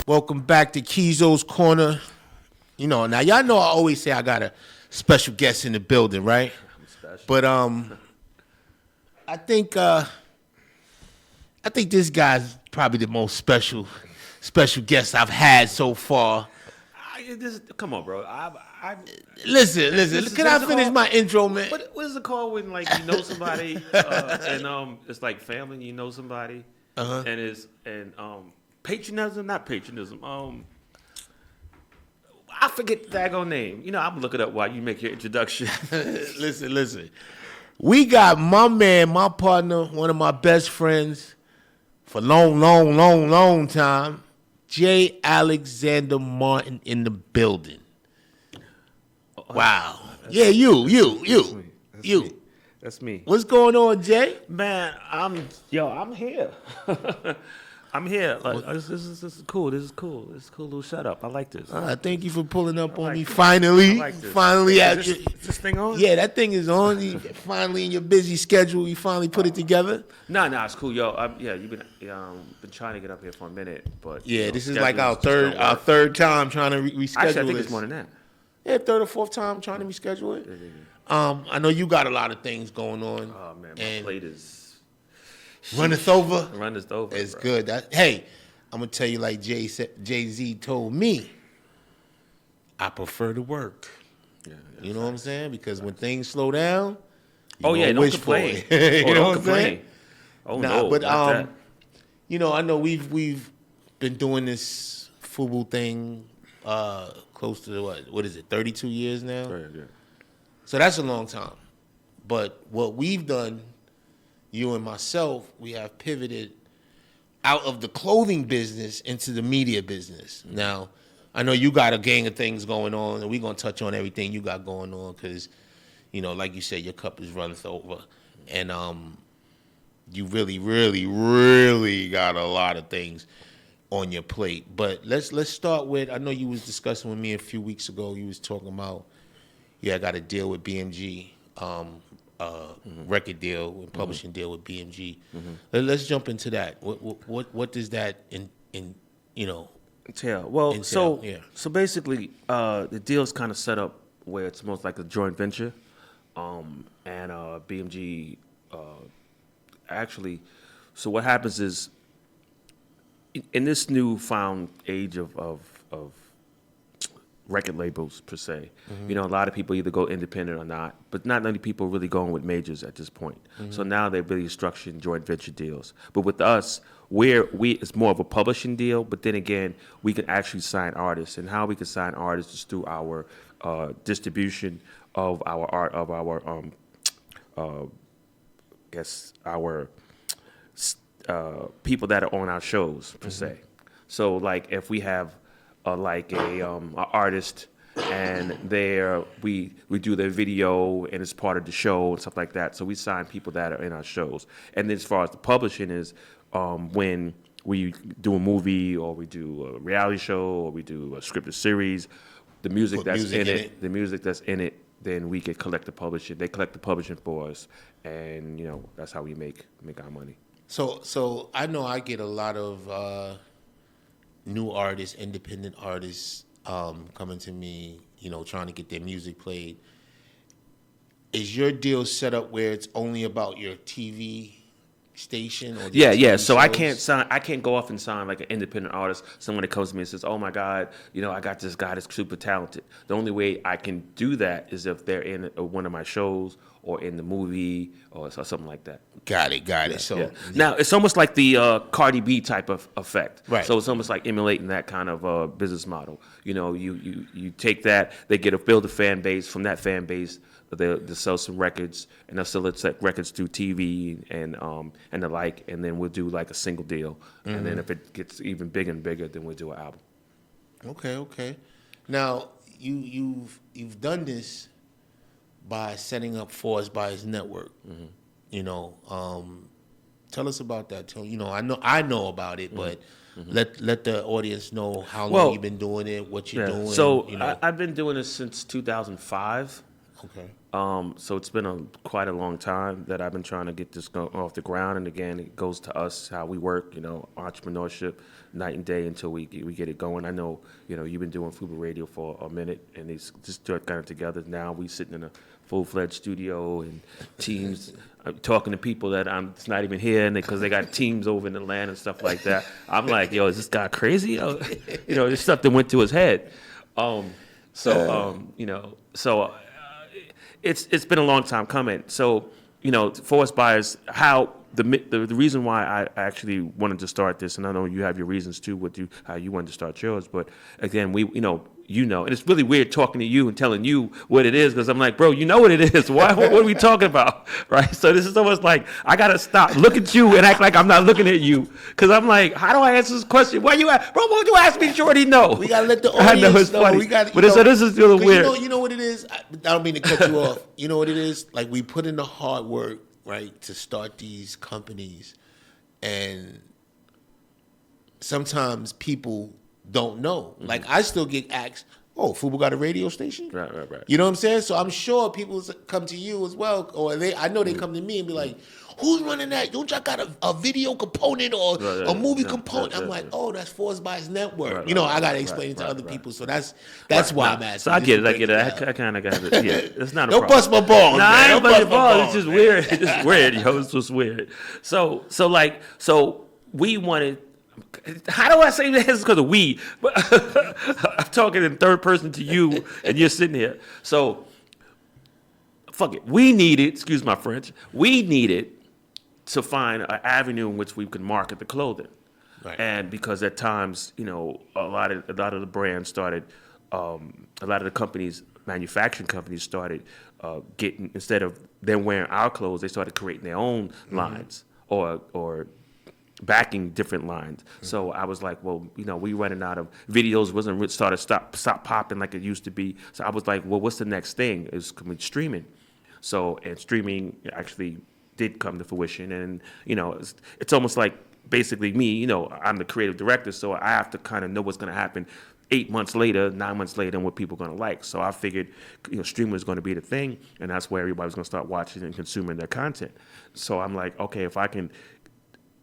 Welcome back to Keeyzo's Corner. You know, now y'all know I always say I got a special guest in the building, right? I'm special. But I think this guy's probably the most special guest I've had so far. Come on, bro. Listen. Can I finish my intro, man? What is it called when like you know somebody and it's like family? You know somebody, and patronism, not patronism. I forget the daggone name. You know, I'm looking up while you make your introduction. Listen. We got my man, my partner, one of my best friends for long time, J. Alexander Martin in the building. Wow. Yeah, you. That's me. What's going on, Jay? Man, I'm here. I'm here. Like, this is cool. This is cool. This is a cool little setup. I like this. Thank you for pulling up on me. Finally. I like this. Finally. Is this thing on? Yeah, that thing is on. Finally, in your busy schedule, you finally put it together. Nah, it's cool, yo. You've been trying to get up here for a minute, but this is like our third time trying to reschedule. Actually, I think it's more than that. Yeah, third or fourth time trying to reschedule it. Yeah. I know you got a lot of things going on. Oh man, my plate is runneth over. Runneth over. It's bro. good. Hey, I'm gonna tell you like Jay-Z told me. I prefer to work. Yeah, you know what I'm saying? Because when things slow down, don't complain. You know what I'm saying? Oh no, but not that. You know, I know we've been doing this FUBU thing close to what is it, 32 years now? Yeah. So that's a long time. But what we've done, you and myself, we have pivoted out of the clothing business into the media business. Mm-hmm. Now, I know you got a gang of things going on, and we're going to touch on everything you got going on because, you know, like you said, your cup is runneth over. And you really, really, really got a lot of things on your plate. But let's start with, I know you was discussing with me a few weeks ago, you was talking about, I got a deal with BMG, record deal and publishing deal with BMG. Mm-hmm. Let's jump into that. What does that entail? Well, so basically, the deal's kind of set up where it's most like a joint venture, and BMG actually. So what happens is, in this newfound age of record labels per se, a lot of people either go independent or not, but not many people really going with majors at this point. So now they're really structuring joint venture deals. But with us, it's more of a publishing deal, but then again, we can actually sign artists, and how we can sign artists is through our distribution of our art, of our people that are on our shows per se. So like if we have an artist and we do their video and it's part of the show and stuff like that. So we sign people that are in our shows. And then as far as the publishing is, when we do a movie or we do a reality show or we do a scripted series, the music that's in it, then we can collect the publishing. They collect the publishing for us, and that's how we make our money. So I know I get a lot of new artists, independent artists coming to me, trying to get their music played. Is your deal set up where it's only about your TV station? Or yeah. So shows? I can't go off and sign like an independent artist. Someone that comes to me and says, "Oh my God, I got this guy that's super talented." The only way I can do that is if they're in one of my shows or in the movie or something like that. Got it. So now it's almost like the Cardi B type of effect. Right. So it's almost like emulating that kind of business model. You take that, they build a fan base. From that fan base, they'll sell some records, and they'll sell records through TV and the like, and then we'll do like a single deal. And then if it gets even bigger and bigger, then we'll do an album. Okay. Now you've done this by setting up Force by his network. Tell us about that. I know about it, but let the audience know how long you've been doing it, what you're doing. So I've been doing this since 2005. Okay. So it's been quite a long time that I've been trying to get this off the ground. And again, it goes to us, how we work, entrepreneurship, night and day until we get it going. I know, you've been doing FUBU Radio for a minute, and it's just kind of together. Now we sitting in a full-fledged studio and teams talking to people that it's not even here, and because they got teams over in the land and stuff like that. I'm like, yo, is this guy crazy? There's something went to his head. It's been a long time coming. So, for us buyers, how the reason why I actually wanted to start this, and I know you have your reasons too, how you wanted to start yours, but again, and it's really weird talking to you and telling you what it is, because I'm like, bro, you know what it is. What are we talking about, right? So this is almost like I gotta stop, look at you, and act like I'm not looking at you, because I'm like, how do I answer this question? Why you ask, bro? Why you ask me? You already know. We gotta let the audience I know it's funny, so this is really weird. You know what it is. I don't mean to cut you off. You know what it is. Like, we put in the hard work, right, to start these companies, and sometimes people don't know. Mm-hmm. Like, I still get asked, "Oh, FUBU got a radio station?" Right. You know what I'm saying? So I'm sure people come to you as well, or I know they come to me and be like, "Who's running that? Don't y'all got a video component or a movie component?" I'm like, "Oh, that's Force Bias Network." I got to explain it to other people. So that's why I'm asking. So I get it. I kind of got it. Yeah, it's not a Don't problem. bust my balls. Nah, I ain't bust your balls. It's just man. weird. It's just weird, yo. It's just weird. So we wanted. How do I say this? It's because of we. But I'm talking in third person to you, and you're sitting here. So, fuck it. We needed, excuse my French, to find an avenue in which we could market the clothing. Right. And because at times, a lot of the brands started, a lot of the companies, manufacturing companies started getting, instead of them wearing our clothes, they started creating their own lines or backing different lines. Mm-hmm. So I was like, well, we running out of videos, stop popping like it used to be. So I was like, well, what's the next thing? It's streaming. So, and streaming actually did come to fruition, and it's almost like basically me. I'm the creative director, so I have to kind of know what's going to happen 8 months later, 9 months later, and what people are going to like. So I figured, streaming was going to be the thing, and that's where everybody's going to start watching and consuming their content. So I'm like, okay, if I can.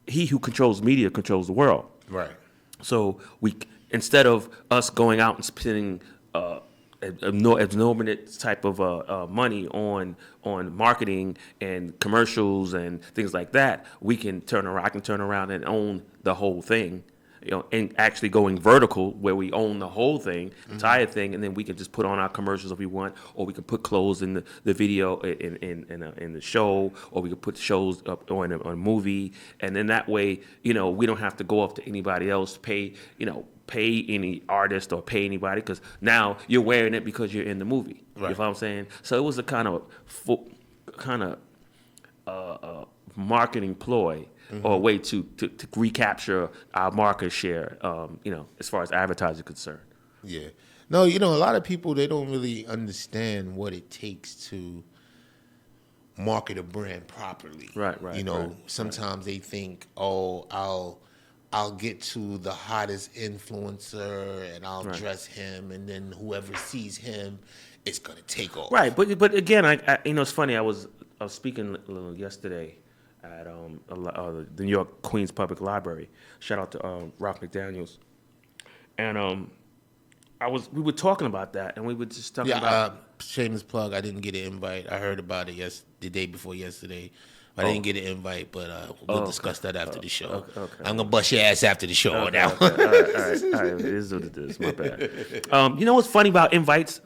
He who controls media controls the world. Right. So instead of us going out and spending abnormal type of money on marketing and commercials and things like that, I can turn around and own the whole thing. And actually going vertical where we own the whole thing, entire thing, and then we can just put on our commercials if we want, or we can put clothes in the video in the show, or we can put shows up on a movie, and then that way, we don't have to go up to anybody else, pay any artist or pay anybody, because now you're wearing it because you're in the movie. Right. You know what I'm saying? So it was a kind of marketing ploy. Mm-hmm. Or a way to recapture our market share, as far as advertising is concerned. Yeah. No, a lot of people, they don't really understand what it takes to market a brand properly. Right. Sometimes they think, oh, I'll get to the hottest influencer and I'll dress him, and then whoever sees him, it's going to take off. Right. But again, I it's funny. I was speaking yesterday at the New York Queens Public Library. Shout out to Ralph McDaniels. And we were talking about that, and we were just talking about. Shameless plug. I didn't get an invite. I heard about it the day before yesterday. I didn't get an invite, but we'll discuss that after the show. Okay. I'm gonna bust your ass after the show on that one. All right. It is what it is. My bad. You know what's funny about invites?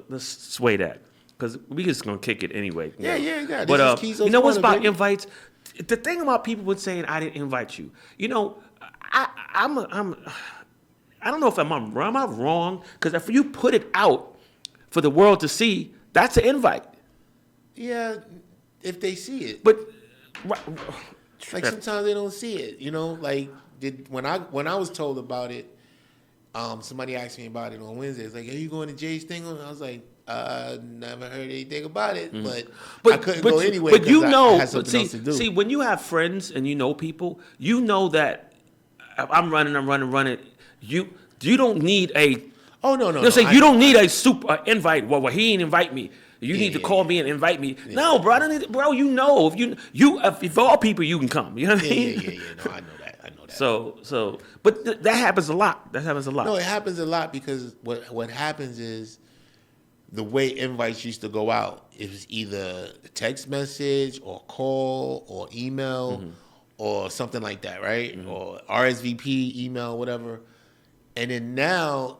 Let's sway that. Because we just gonna kick it anyway. Yeah. But you know what's about invites? The thing about people with saying I didn't invite you. I don't know if am I wrong? Because if you put it out for the world to see, that's an invite. Yeah, if they see it. But like sometimes they don't see it. Like when I was told about it, somebody asked me about it on Wednesday. It's like, are you going to Jay's thing? And I was like, never heard anything about it, but I couldn't go anyway. But I had something else to do. See, when you have friends and people, that I'm running. You don't need a Oh no, They'll say you don't need a super invite. Well, he didn't invite me. You need to call me and invite me. Yeah. No, bro, I don't need. Bro, you know, if all people, you can come. You know what I mean? Yeah. No, I know that. So, but that happens a lot. No, it happens a lot because what happens is the way invites used to go out, it was either a text message or call or email or something like that, right? Or RSVP, email, whatever. And then now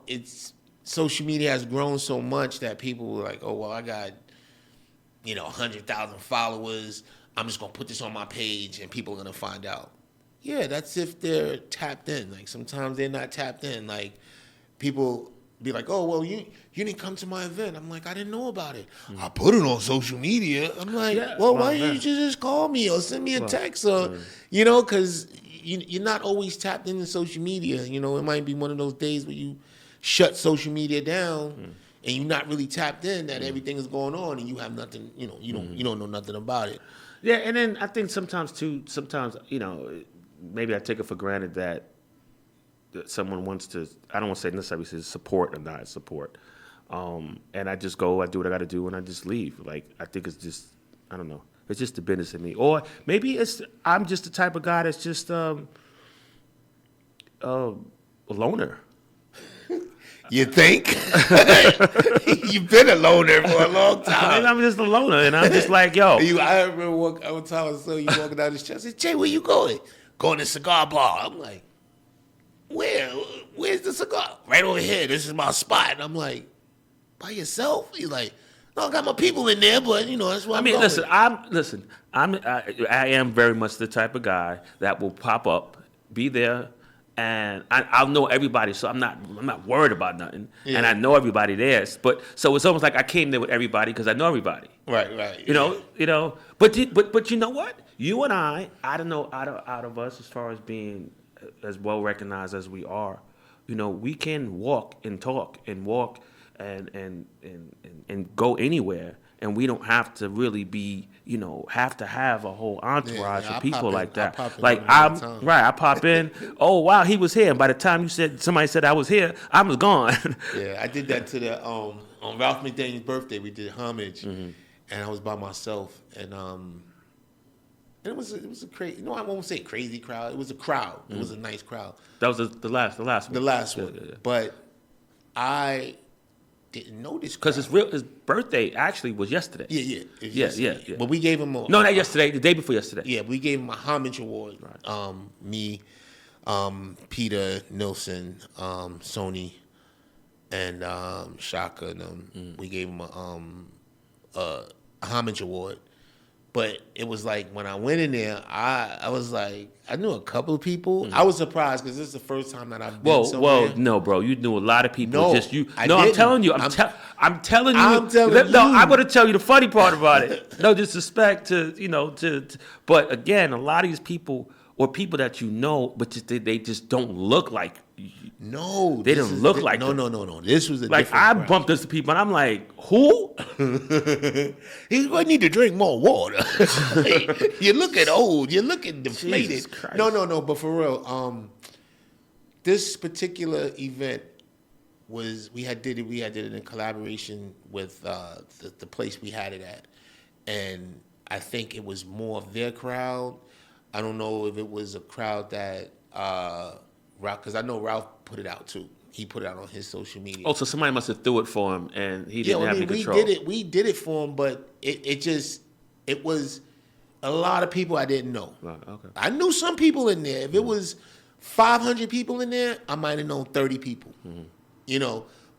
social media has grown so much that people were like, oh, well, I got, 100,000 followers. I'm just going to put this on my page and people are going to find out. Yeah, that's if they're tapped in. Like sometimes they're not tapped in. Like people be like, oh, well, you didn't come to my event. I'm like, I didn't know about it. I put it on social media. I'm like, why didn't you just call me or send me a text or, because you're not always tapped into social media. It might be one of those days where you shut social media down and you're not really tapped in that everything is going on and you have nothing, you don't know nothing about it. Yeah, and then I think sometimes, maybe I take it for granted that someone wants to, I don't want to say necessarily support or not support. And I just go, I do what I got to do, and I just leave. Like, I think it's just, I don't know. It's just the business in me. Or maybe I'm just the type of guy that's just a loner. You think? You've been a loner for a long time. I'm just a loner, and I'm just like, yo. I remember one time I saw you walking down the street. I said, Jay, where you going? Going to cigar bar. I'm like, where? Where's the cigar? Right over here. This is my spot. And I'm like, by yourself? He's like, no, I got my people in there, but that's what I'm going. I am very much the type of guy that will pop up, be there, and I'll know everybody, so I'm not worried about nothing, and I know everybody there. But so it's almost like I came there with everybody because I know everybody. Right. You know. But you know what? You and I don't know out of us as far as being as well recognized as we are, we can walk and talk and walk and go anywhere, and we don't have to really be, have to have a whole entourage of people like that. I pop in. Oh wow, he was here. And by the time somebody said I was here, I was gone. Yeah, I did that to the on Ralph McDaniel's birthday. We did homage, and I was by myself, and it was a crazy. I won't say crazy crowd. It was a crowd. It was a nice crowd. That was the last one. The last one. Yeah. But I didn't know this because his birthday actually was yesterday. Yeah. But we gave him no, not yesterday. The day before yesterday. Yeah, we gave him a homage award. Right. Me, Peter Nilsson, Sony, and Shaka. And we gave him a homage award. But it was like when I went in there, I was like, I knew a couple of people. I was surprised because this is the first time that I've been somewhere. Well, no, bro, you knew a lot of people. No, just you. No, I'm telling you. I'm telling you. I'm telling you. No, I'm going to tell you the funny part about it. No disrespect to but again, a lot of these people or people that but they just don't look like. No, they didn't look like. No. This was I bumped into people, and I'm like, who? I need to drink more water. You're looking old. You're looking deflated. No. But for real, this particular event we had did it in collaboration with the place we had it at, and I think it was more of their crowd. I don't know if it was a crowd that Ralph, because I know Ralph put it out too. He put it out on his social media. Oh, so somebody must have threw it for him, and he didn't have any control. We did it for him, but it was a lot of people I didn't know. Right, okay. I knew some people in there. If it was 500 people in there, I might have known 30 people.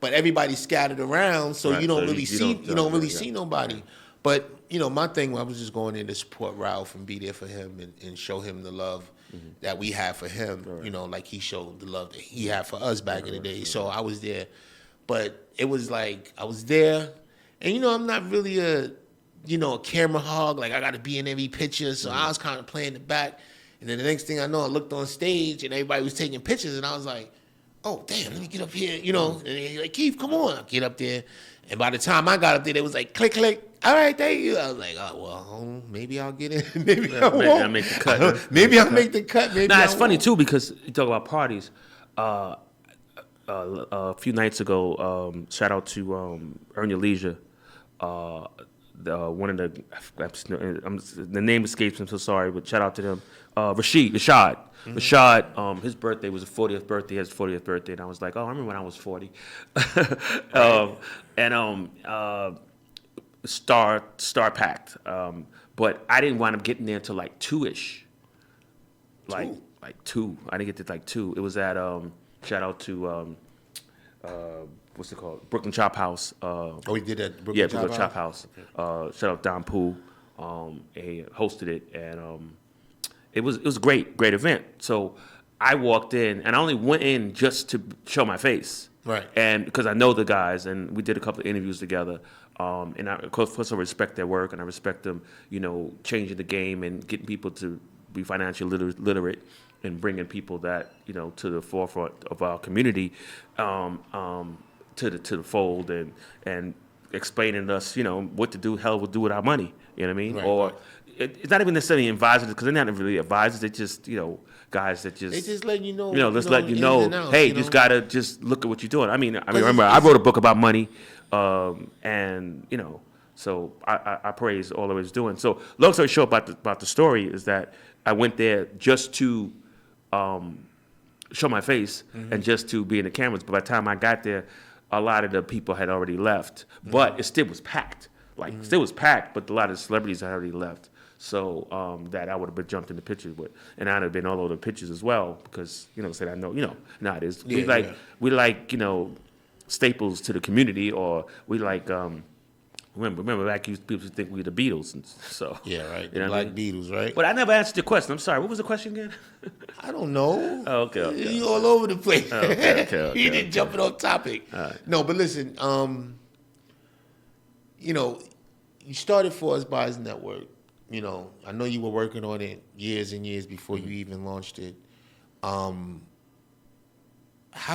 But everybody's scattered around, so you don't really see nobody. But my thing, I was just going in to support Ralph and be there for him and show him the love that we had for him. Right. Like he showed the love that he had for us back in the day. So I was there, but it was like I was there, and I'm not really a camera hog. Like I got to be in every picture, so I was kind of playing the back. And then the next thing I know, I looked on stage and everybody was taking pictures, and I was like, oh damn, let me get up here. And they're like, Keith, come on, I get up there. And by the time I got up there, they was like, click, click. All right, thank you. I was like, oh, well, maybe I'll get in. Maybe I won't. I'll make the cut. Maybe I'll make the cut. Maybe it's funny, too, because you talk about parties. a few nights ago, shout out to Earn Your Leisure. One of the name escapes me. I'm so sorry, but shout out to them. Rashad. Rashad, his birthday was his 40th birthday. His 40th birthday, and I was like, oh, I remember when I was 40. And Star packed. But I didn't wind up getting there until like 2-ish. Like 2. I didn't get to like 2. It was at shout out to what's it called? Brooklyn Chop House. We did that. Brooklyn Chop House. Okay. Shout out Don Poole. He hosted it, and it was a great event. So I walked in, and I only went in just to show my face, right? And because I know the guys, and we did a couple of interviews together. And I, of course, I respect their work, and I respect them, changing the game and getting people to be financially literate and bringing people that, to the forefront of our community, to the fold and explaining to us, what to do, hell, we'll do with our money. You know what I mean? Right, or right. It's not even necessarily advisors, because they're not really advisors. They're just, guys that just... They just letting you know. Let's let you know, outs, hey, you just got to just look at what you're doing. I mean, remember, I wrote a book about money, and, so I praise all I was doing. So long story short about the story is that I went there just to show my face and just to be in the cameras. But by the time I got there, a lot of the people had already left. But it still was packed. Still was packed, but a lot of the celebrities had already left. So that I would have been jumped in the pictures with, and I'd have been all over the pictures as well because said I know now it is we like staples to the community, or we like remember back people used to think we were the Beatles, and so right, the Black Beatles, right? But I never answered your question. I'm sorry. What was the question again? I don't know. Oh, okay. You all over the place. Okay, You didn't jump it off topic. Right. No, but listen, you started For Us Buys Network. I know you were working on it years and years before you even launched it. How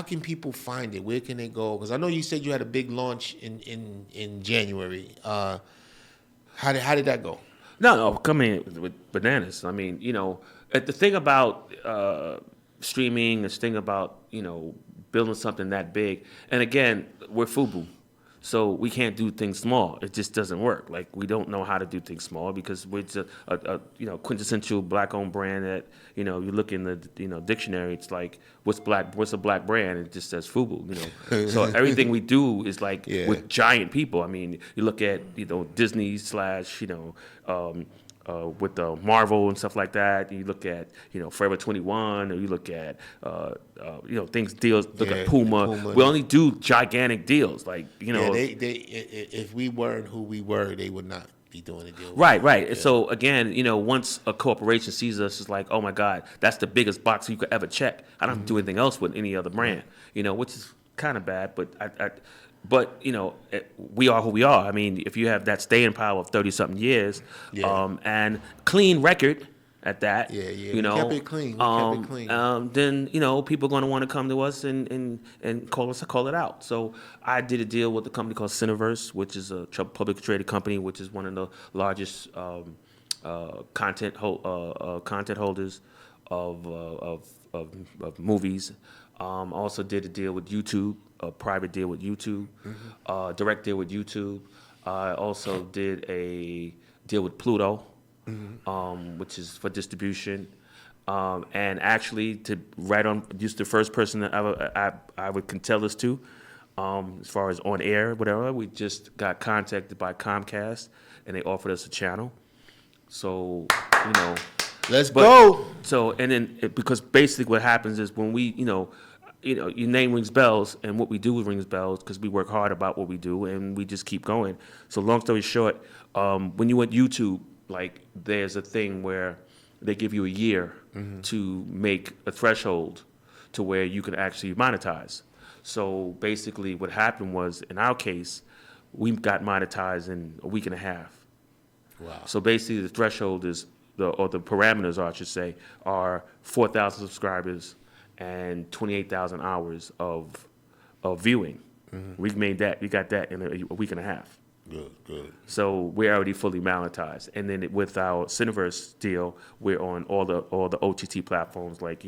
can people find it? Where can they go? Because I know you said you had a big launch in January. How did that go? No, coming in with bananas. I mean, the thing about streaming, the thing about building something that big, and again, we're FUBU. So we can't do things small. It just doesn't work. Like, we don't know how to do things small because we're just a quintessential black-owned brand that, you look in the, dictionary, it's like, what's a black brand? It just says FUBU, So everything we do is like with giant people. I mean, you look at, Disney / with the Marvel and stuff like that. You look at, Forever 21, or you look at, deals. Look at Puma. We only do gigantic deals, like They if we weren't who we were, they would not be doing a deal. Right. Yeah. So again, once a corporation sees us, it's like, oh my God, that's the biggest box you could ever check. I don't have to do anything else with any other brand, which is kind of bad, but But we are who we are. I mean, if you have that staying power of 30-something years, and clean record at that, we kept it clean. Then people are going to want to come to us and call it out. So I did a deal with a company called Cineverse, which is a publicly traded company, which is one of the largest content holders of movies. Also did a deal with YouTube, a private deal with YouTube, direct deal with YouTube. I also did a deal with Pluto, which is for distribution. And actually, to write on, just the first person that I can tell this to, as far as on air, whatever, we just got contacted by Comcast, and they offered us a channel. So, Let's go. So, and then, because basically what happens is when we, your name rings bells, and what we do rings bells because we work hard about what we do, and we just keep going. So long story short, when you went YouTube, like, there's a thing where they give you a year to make a threshold to where you can actually monetize. So basically what happened was, in our case, we got monetized in a week and a half. Wow. So basically the threshold is, or the parameters, I should say, are 4,000 subscribers and 28,000 hours of viewing. We got that in a week and a half. Good. So we're already fully monetized. And then with our Cineverse deal, we're on all the OTT platforms, like,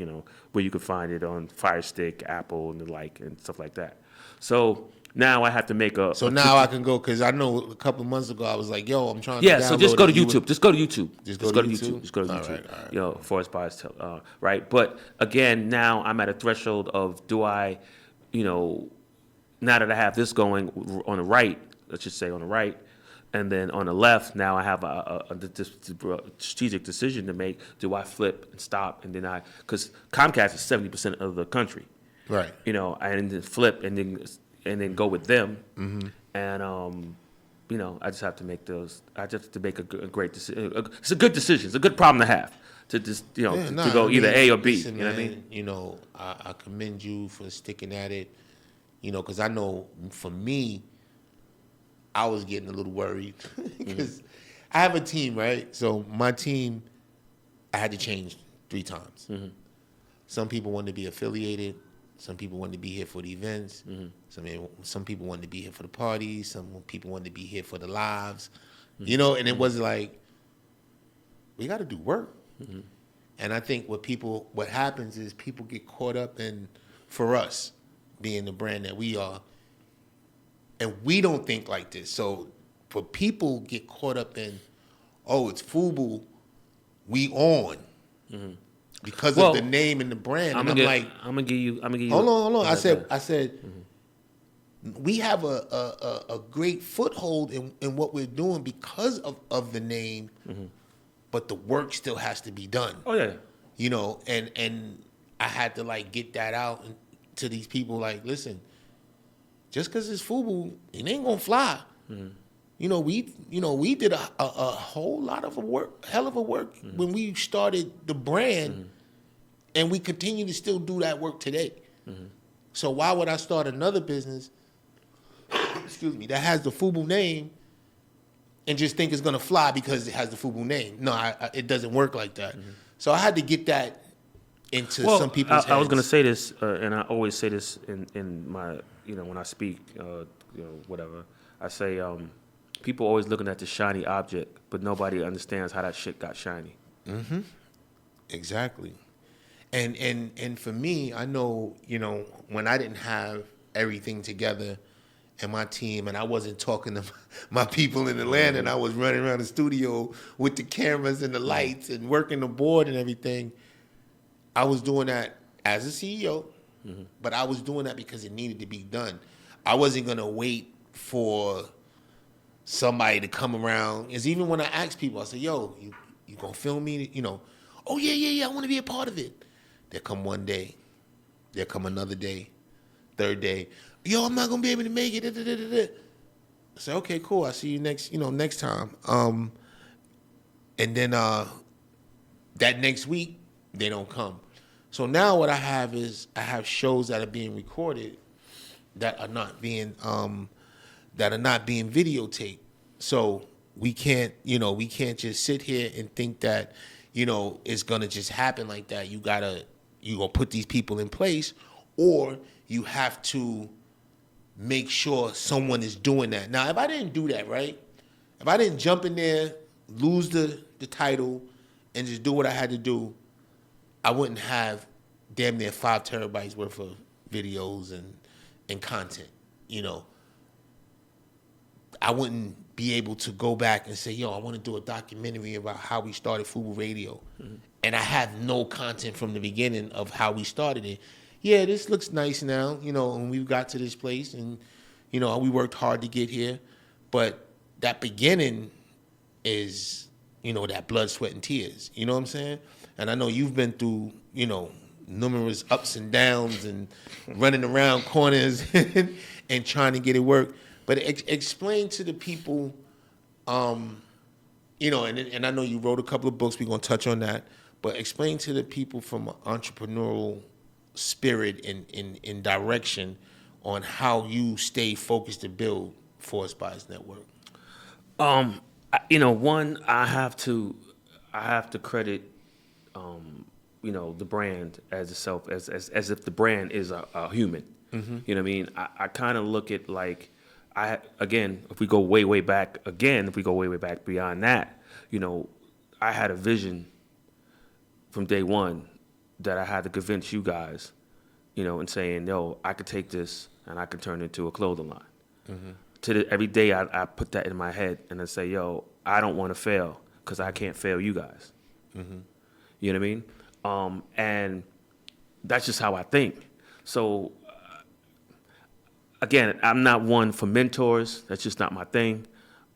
where you can find it on Fire Stick, Apple, and the like, and stuff like that. So now I have to make So now I can go, because I know a couple of months ago I was like, yo, I'm trying to download so just go to it. YouTube. Just go to YouTube. Just go to YouTube? Just go to All YouTube. right. Forest Bias, right? But again, now I'm at a threshold of, do I, now that I have this going on the right, let's just say on the right, and then on the left, now I have a strategic decision to make. Do I flip and stop? And then because Comcast is 70% of the country. Right. And then flip and then go with them. Mm-hmm. And, I just have to make those. I just have to make a great decision. It's a good decision. It's a good problem to have. To just, to go either A or B. Listen, you know what I mean? I commend you for sticking at it. Because I know for me, I was getting a little worried because I have a team, right? So my team, I had to change 3 times. Mm-hmm. Some people wanted to be affiliated. Some people wanted to be here for the events. Mm-hmm. Some people wanted to be here for the parties. Some people wanted to be here for the lives. Mm-hmm. And it was like, we got to do work. Mm-hmm. And I think what happens is people get caught up in, for us, being the brand that we are, and we don't think like this. So for people get caught up in, oh, it's FUBU, we on. Mm-hmm. Because of the name and the brand. I'm gonna give you. Hold on. I said, we have a great foothold in what we're doing because of the name, but the work still has to be done. Oh yeah. And I had to get that out to these people. Like, listen, just because it's FUBU, it ain't gonna fly. We did a whole lot of hell of a work when we started the brand, and we continue to still do that work today. So why would I start another business, excuse me, that has the FUBU name and just think it's gonna fly because it has the FUBU name? No, it doesn't work like that. So I had to get that into some people's heads. I was gonna say this, and I always say this in my, when I speak, whatever. I say, people always looking at the shiny object, but nobody understands how that shit got shiny. Mm-hmm. Exactly. And for me, I know, when I didn't have everything together and my team, and I wasn't talking to my people in Atlanta, and I was running around the studio with the cameras and the lights and working the board and everything, I was doing that as a CEO, but I was doing that because it needed to be done. I wasn't going to wait for somebody to come around. It's even when I ask people, I say, yo, you going to film me? Oh, yeah, I want to be a part of it. They'll come one day. They'll come another day, third day. Yo, I'm not going to be able to make it. I say, okay, cool. I'll see you next time. And then that next week, they don't come. So now what I have is I have shows that are being recorded that are not being videotaped. So we can't just sit here and think that, it's gonna just happen like that. You gonna put these people in place, or you have to make sure someone is doing that. Now, if I didn't do that, right? If I didn't jump in there, lose the title, and just do what I had to do, I wouldn't have damn near 5 terabytes worth of videos and content. I wouldn't be able to go back and say, yo, I want to do a documentary about how we started FUBU Radio. And I have no content from the beginning of how we started it. Yeah, this looks nice now, and we got to this place, and, we worked hard to get here. But that beginning is, that blood, sweat, and tears. You know what I'm saying? And I know you've been through, numerous ups and downs and running around corners and trying to get it work. But explain to the people, and I know you wrote a couple of books. We're going to touch on that. But explain to the people from an entrepreneurial spirit and direction on how you stay focused to build Forest Bias Network. One, I have to credit, the brand as itself, as if the brand is a human. You know what I mean? I kind of look at if we go way back beyond that, you know, I had a vision from day one that I had to convince you guys, you know, and saying, yo, I could take this and I could turn it into a clothing line. Every day I put that in my head and I say, yo, I don't want to fail because I can't fail you guys. You know what I mean? And that's just how I think. So, again, I'm not one for mentors. That's just not my thing.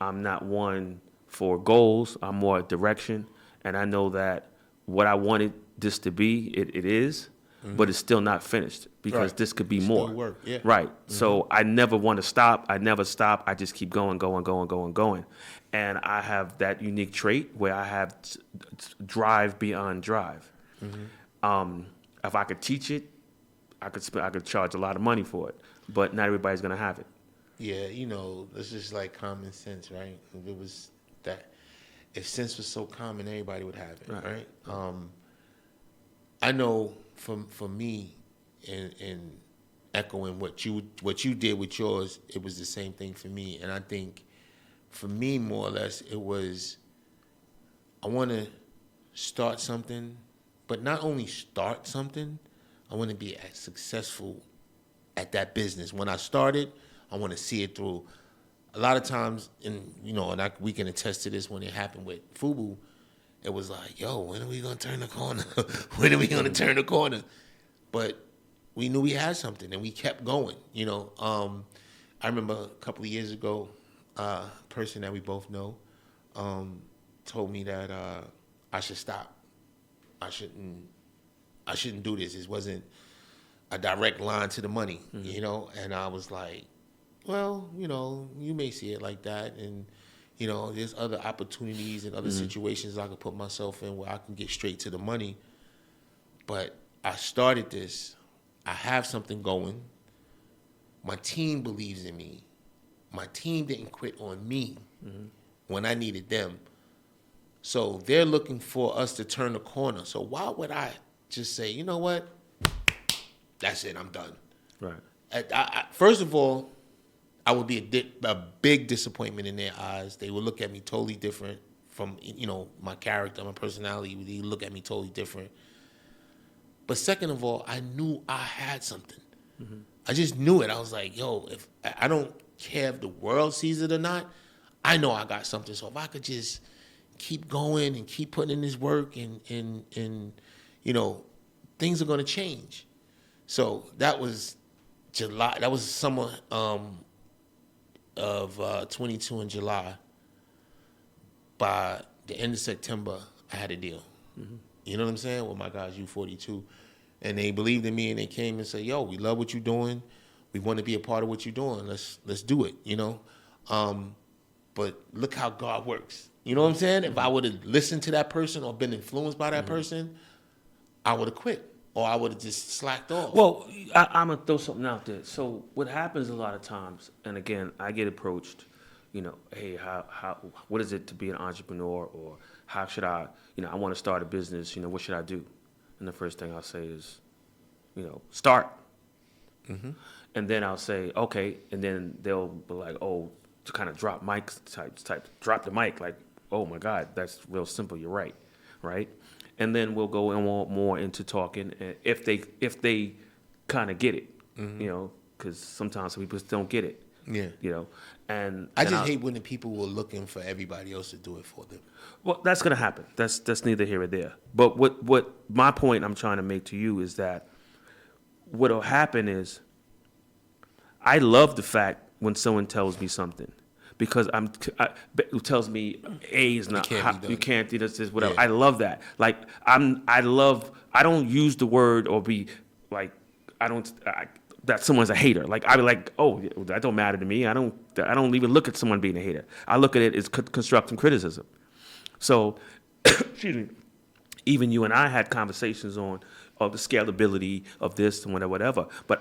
I'm not one for goals. I'm more direction. And I know that what I wanted this to be, it is, but it's still not finished because this could be more. Still work, yeah. Right. So I never want to stop. I never stop. I just keep going. And I have that unique trait where I have drive beyond drive. If I could teach it, I could charge a lot of money for it, but not everybody's gonna have it. Yeah, you know, it's just like common sense, right? If it was that, if sense was so common, everybody would have it, right? I know for me, in echoing what you did with yours, it was the same thing for me, and I think for me, more or less, it was I want to start something, but not only start something, I want to be as successful at that business. When I started, I want to see it through. A lot of times, and you know, we can attest to this when it happened with FUBU, it was like, yo, when are we going to turn the corner? When are we going to turn the corner? But we knew we had something, and we kept going, you know. I remember a couple of years ago, a person that we both know told me that I should stop. I shouldn't do this. It wasn't a direct line to the money, you know? And I was like, well, you know, you may see it like that. And, you know, there's other opportunities and other situations I could put myself in where I can get straight to the money. But I started this. I have something going. My team believes in me. My team didn't quit on me when I needed them. So they're looking for us to turn the corner. So why would I just say, you know what? That's it. I'm done. Right. First of all, I would be a big disappointment in their eyes. They would look at me totally different from, you know, my character, my personality. They look at me totally different. But second of all, I knew I had something. I just knew it. I was like, yo, if I don't care if the world sees it or not, I know I got something. So if I could just keep going and keep putting in this work and you know, things are going to change. So that was July. That was summer of 22 in July. By the end of September, I had a deal. You know what I'm saying? With my guys, U42. And they believed in me and they came and said, yo, we love what you're doing. We want to be a part of what you're doing. Let's do it, you know? But look how God works. You know what I'm saying? If I would have listened to that person or been influenced by that person, I would have quit or I would have just slacked off. Well, I'm going to throw something out there. So what happens a lot of times, and again, I get approached, you know, hey, what is it to be an entrepreneur, or how should I, you know, I want to start a business, you know, what should I do? And the first thing I'll say is, you know, start. And then I'll say, okay, and then they'll be like, oh, to kind of drop mics type, drop the mic, like, oh my God, that's real simple, you're right, right? And then we'll go in more into talking, if they kind of get it, you know, because sometimes people just don't get it. Yeah. You know, and I just hate when the people were looking for everybody else to do it for them. Well, that's going to happen. That's neither here or there. But what my point I'm trying to make to you is that what'll happen is I love the fact when someone tells me something, because who tells me A is not you can't do this whatever. Yeah. I love that. Like I don't use the word or be like that someone's a hater. Like I be like, oh, that don't matter to me. I don't even look at someone being a hater. I look at it as constructive criticism. So, excuse me. Even you and I had conversations on, of the scalability of this and whatever. But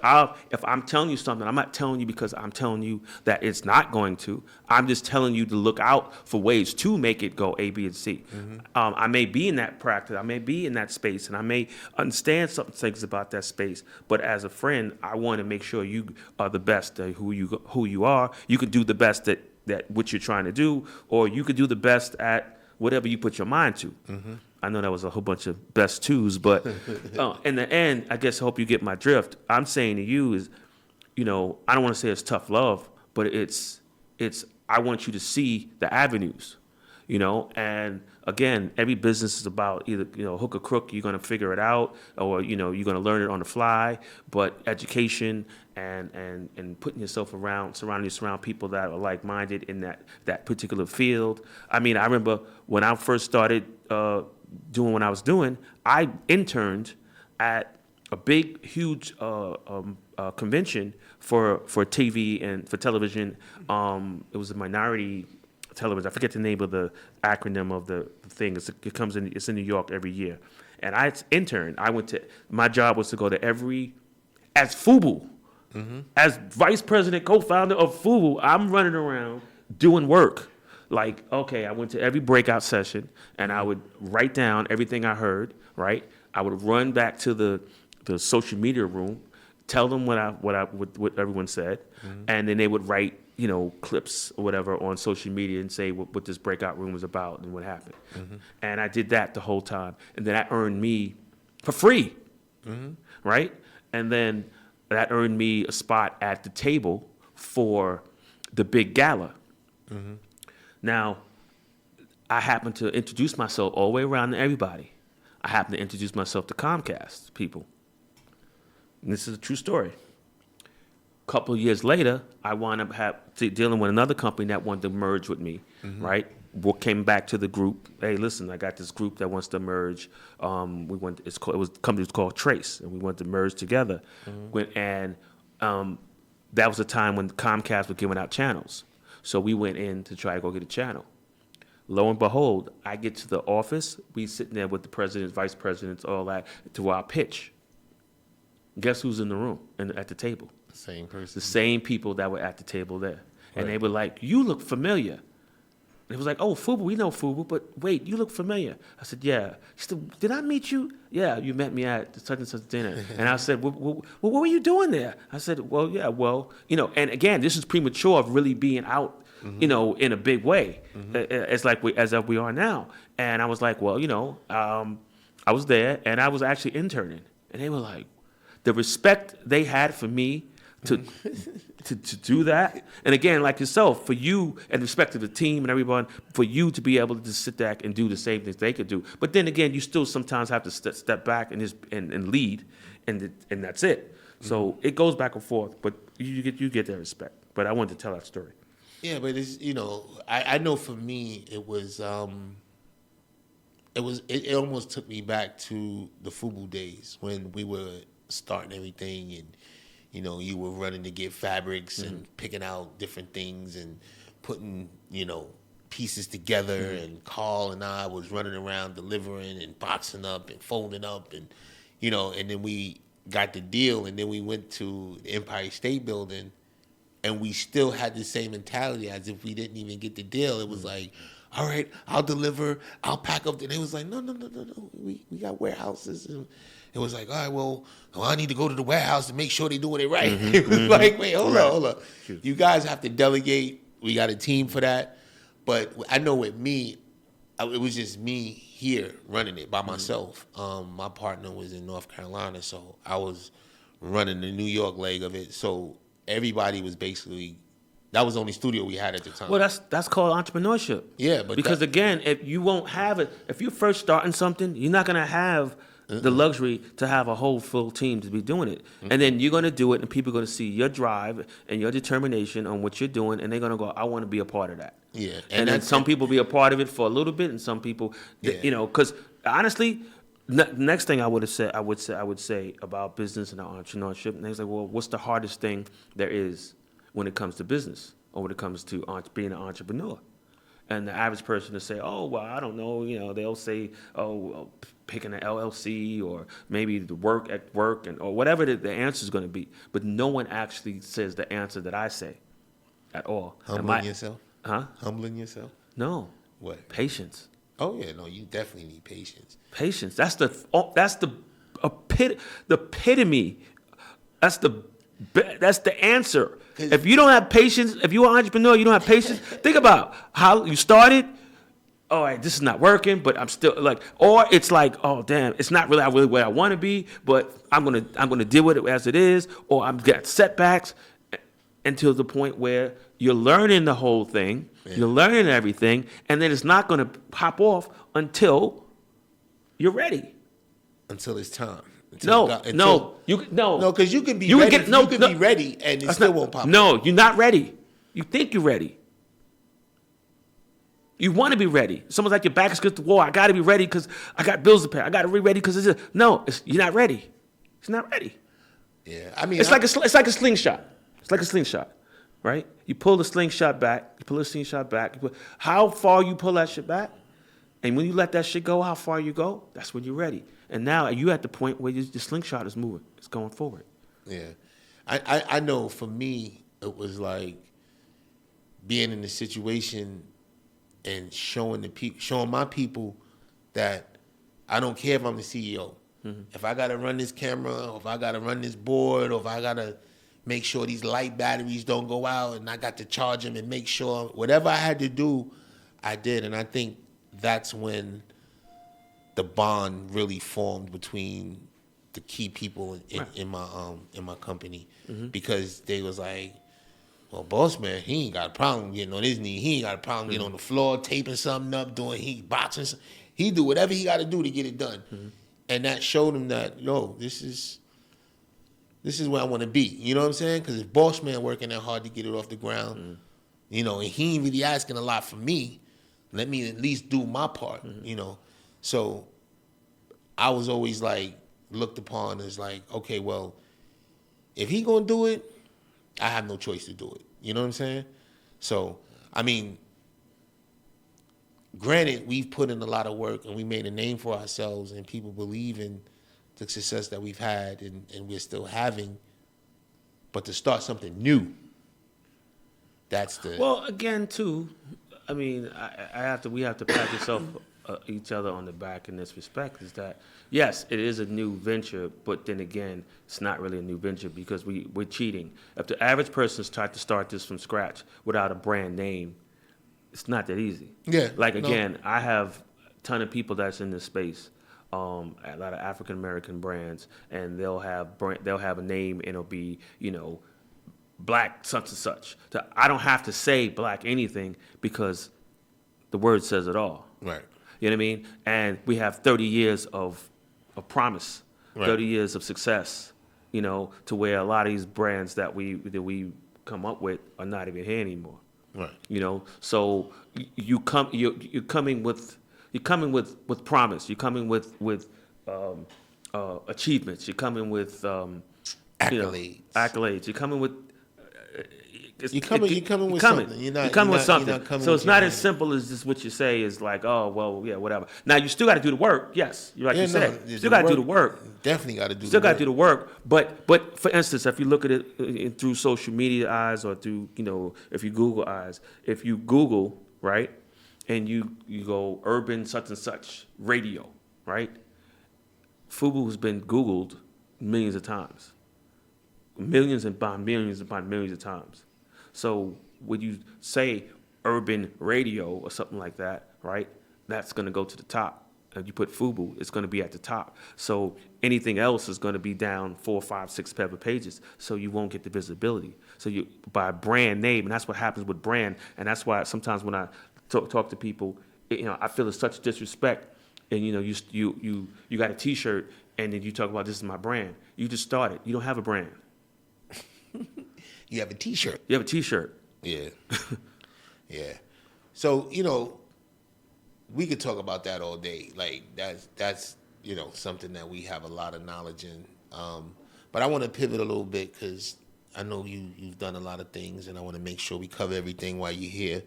if I'm telling you something, I'm not telling you because I'm telling you that it's not going to. I'm just telling you to look out for ways to make it go A, B, and C. I may be in that practice, I may be in that space, and I may understand some things about that space. But as a friend, I want to make sure you are the best at who you are. You can do the best at what you're trying to do, or you could do the best at whatever you put your mind to. I know that was a whole bunch of best twos, but in the end, I guess I hope you get my drift. I'm saying to you is, I don't want to say it's tough love, but it's I want you to see the avenues, and again, every business is about either, hook or crook, you're going to figure it out, or, you're going to learn it on the fly, but education and putting yourself surround people that are like-minded in that particular field. I mean, I remember when I first started doing what I was doing, I interned at a big, huge convention for TV and for television. It was a minority television. I forget the name of the acronym of the thing. It's in New York every year. And I interned. My job was to go to as FUBU, as vice president, co-founder of FUBU, I'm running around doing work. Like, okay, I went to every breakout session and I would write down everything I heard, right? I would run back to the social media room, tell them what everyone said, and then they would write, clips or whatever on social media and say what this breakout room was about and what happened. And I did that the whole time. And then that earned me for free, right? And then that earned me a spot at the table for the big gala. Now, I happened to introduce myself all the way around to everybody. I happened to introduce myself to Comcast people. And this is a true story. A couple of years later, I wound up dealing with another company that wanted to merge with me, right? Came back to the group. Hey, listen, I got this group that wants to merge. The company was called Trace, and we wanted to merge together. That was the time when Comcast was giving out channels. So we went in to try to go get a channel. Lo and behold, I get to the office. We sitting there with the presidents, vice presidents, all that, to our pitch. Guess who's in the room and at the table? Same person. The same people that were at the table there. And they were like, you look familiar. It was like, oh, FUBU, we know FUBU, but wait, you look familiar. I said, yeah. She said, did I meet you? Yeah, you met me at the such and such dinner. And I said, well, what were you doing there? I said, well, yeah, and again, this is premature of really being out, in a big way, as we are now. And I was like, well, I was there, and I was actually interning. And they were like, the respect they had for me to do that. And again, like yourself, for you and respect to the team and everyone, for you to be able to just sit back and do the same things they could do. But then again, you still sometimes have to step back and lead, and that's it. So it goes back and forth, but you get that respect. But I wanted to tell that story. Yeah, but it's I know for me it almost took me back to the FUBU days when we were starting everything, and you were running to get fabrics and picking out different things and putting pieces together, and Carl and I was running around delivering and boxing up and folding up, and and then we got the deal, and then we went to the Empire State Building, and we still had the same mentality as if we didn't even get the deal. It was like, all right, I'll deliver, I'll pack up. And it was like, no, we got warehouses. And it was like, all right, well, I need to go to the warehouse to make sure they're doing it right. It was like, wait, hold on. You guys have to delegate. We got a team for that. But I know with me, it was just me here running it by myself. My partner was in North Carolina, so I was running the New York leg of it. So everybody was basically, that was the only studio we had at the time. Well, that's called entrepreneurship. Yeah, but because again, if you won't have it, if you're first starting something, you're not gonna have the luxury to have a whole full team to be doing it. And then you're gonna do it, and people are gonna see your drive and your determination on what you're doing, and they're gonna go, I want to be a part of that. Yeah, and then some people be a part of it for a little bit, and some people, because honestly. Next thing I would say about business and entrepreneurship, and they was like, well, what's the hardest thing there is when it comes to business or when it comes to being an entrepreneur? And the average person will say, oh, well, I don't know. They'll say, picking an LLC or maybe the work at work or whatever the answer is going to be. But no one actually says the answer that I say at all. Humbling yourself? Huh? Humbling yourself? No. What? Patience. Oh, yeah. No, you definitely need patience. Patience. That's the epitome. That's the answer. If you don't have patience, if you're an entrepreneur, you don't have patience. Think about how you started. All right, this is not working, but I'm still like, or it's like, oh damn, it's not really where I want to be, but I'm gonna deal with it as it is, or I'm got setbacks until the point where you're learning the whole thing, you're learning everything, and then it's not gonna pop off until you're ready. Until it's time. No, because you can be ready. You can be ready, and it still won't pop. No, you're not ready. You think you're ready. You want to be ready. Someone's like, your back is against the wall. I got to be ready because I got bills to pay. I got to be ready because you're not ready. It's not ready. Yeah, I mean, it's like a slingshot. It's like a slingshot, right? You pull the slingshot back. How far you pull that shit back, and when you let that shit go, how far you go, that's when you're ready. And now you at the point where the slingshot is moving. It's going forward. Yeah. I know for me, it was like being in the situation and showing my people that I don't care if I'm the CEO. Mm-hmm. If I got to run this camera, or if I got to run this board, or if I got to make sure these light batteries don't go out and I got to charge them and make sure whatever I had to do, I did. And I think that's when the bond really formed between the key people in my company, because they was like, well, boss man, he ain't got a problem getting on his knee. He ain't got a problem getting on the floor, taping something up, boxing. He do whatever he got to do to get it done, and that showed him that this is where I want to be. You know what I'm saying? Because if boss man working that hard to get it off the ground, and he ain't really asking a lot from me, let me at least do my part. So I was always like looked upon as like, okay, well, if he gonna do it, I have no choice to do it. You know what I'm saying? So, I mean, granted, we've put in a lot of work and we made a name for ourselves and people believe in the success that we've had and we're still having. But to start something new, that's the... Well, again, too, I mean, we have to pat each other on the back in this respect, is that, yes, it is a new venture, but then again, it's not really a new venture because we're cheating. If the average person's tried to start this from scratch without a brand name, it's not that easy. Yeah. Again, I have a ton of people that's in this space, a lot of African American brands, and they'll have a name and it'll be, black such and such. So I don't have to say black anything because the word says it all. Right. You know what I mean? And we have 30 years of promise, right. 30 years of success, to where a lot of these brands that we come up with are not even here anymore. Right. So you're coming with promise. You're coming with achievements. You're coming with accolades. You're coming with You're coming with something. You're coming with something. So it's not as simple as just what you say is like, oh, well, yeah, whatever. Now, you still got to do the work. Yes, like you said. You still got to do the work. Definitely got to do Still got to do the work. But for instance, if you look at it through social media eyes or through, if you Google eyes, if you Google, right, and you go urban such and such radio, right, FUBU has been Googled millions of times. Millions upon millions upon millions of times. So when you say urban radio or something like that, right, that's going to go to the top. If you put FUBU, it's going to be at the top. So anything else is going to be down 4, 5, 6 pages. So you won't get the visibility. So you by brand name, and that's what happens with brand. And that's why sometimes when I talk to people, I feel it's such disrespect. And you got a T-shirt, and then you talk about this is my brand. You just started. You don't have a brand. You have a T-shirt. You have a T-shirt. Yeah. Yeah. So, we could talk about that all day. Like, that's something that we have a lot of knowledge in. But I want to pivot a little bit because I know you've done a lot of things, and I want to make sure we cover everything while you're here.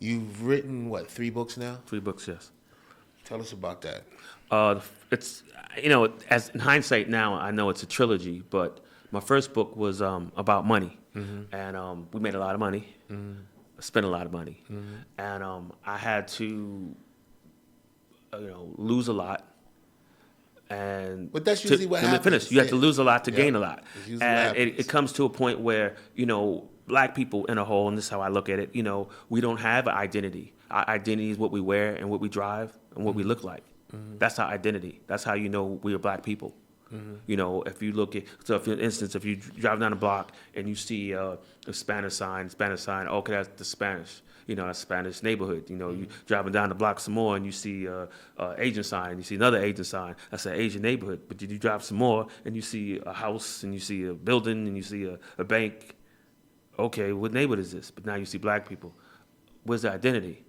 You've written, what, 3 books now? 3 books, yes. Tell us about that. It's, as in hindsight now, I know it's a trilogy, but my first book was about money, and we made a lot of money, spent a lot of money, and I had to, lose a lot. And But that's usually what happens. Finish. You have to lose a lot to gain a lot, It's usually and what it happens. comes to a point where black people in a whole, and this is how I look at it. We don't have an identity. Our identity is what we wear and what we drive and what we look like. That's our identity. That's how we are black people. If you look at, so for instance, if you drive down the block and you see a Spanish sign, okay, that's the Spanish. That's Spanish neighborhood. You driving down the block some more and you see Asian sign, you see another Asian sign, that's an Asian neighborhood. But you drive some more and you see a house and you see a building and you see a bank. Okay, what neighborhood is this? But now you see black people. Where's the identity?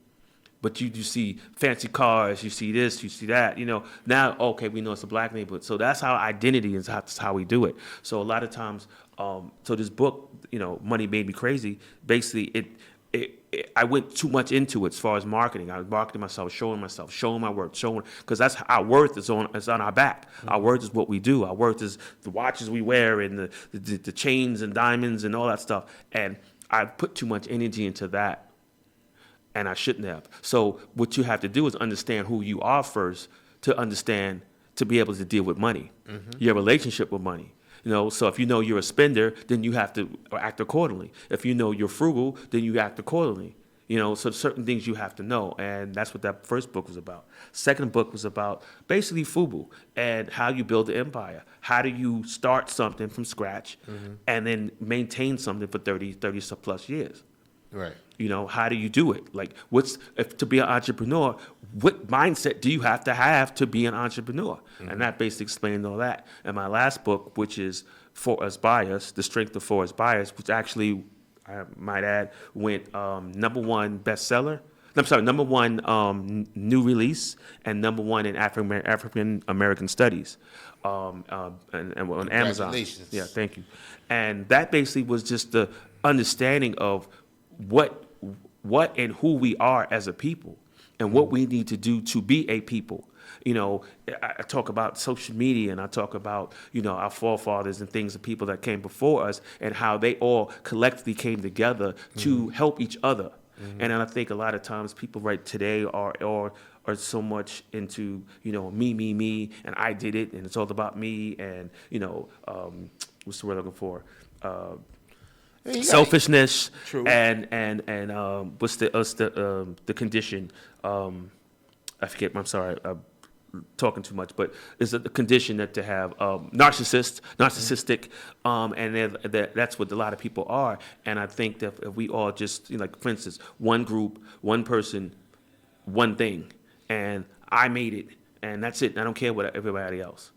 But you see fancy cars, you see this, you see that, Now, okay, we know it's a black neighborhood. So that's our identity, and that's how we do it. So a lot of times, so this book, Money Made Me Crazy, basically I went too much into it as far as marketing. I was marketing myself, showing my work, because that's our worth is on our back. Our worth is what we do. Our worth is the watches we wear and the chains and diamonds and all that stuff. And I put too much energy into that. And I shouldn't have. So what you have to do is understand who you are first to be able to deal with money, your relationship with money. So if you're a spender, then you have to act accordingly. If you're frugal, then you act accordingly. So certain things you have to know, and that's what that first book was about. Second book was about basically FUBU and how you build an empire. How do you start something from scratch and then maintain something for 30 plus years? Right. How do you do it? Like, to be an entrepreneur, what mindset do you have to be an entrepreneur? And that basically explained all that. And my last book, which is For Us By Us, The Strength of For Us By Us, which actually, I might add, went #1 bestseller. I'm sorry, #1 new release and #1 in African American Studies, and on Amazon. Congratulations. Yeah, thank you. And that basically was just the understanding of what and who we are as a people and what we need to do to be a people. I talk about social media and I talk about, our forefathers and things, the people that came before us and how they all collectively came together to help each other. And I think a lot of times people right today are so much into, me, and I did it, and it's all about me, and, what's the word I'm looking for? Selfishness. True. and what's the condition? I forget. I'm sorry. I'm talking too much, but it's a condition that to have narcissistic, and that's what a lot of people are. And I think that if we all just like, for instance, one group, one person, one thing, and I made it, and that's it. I don't care what everybody else.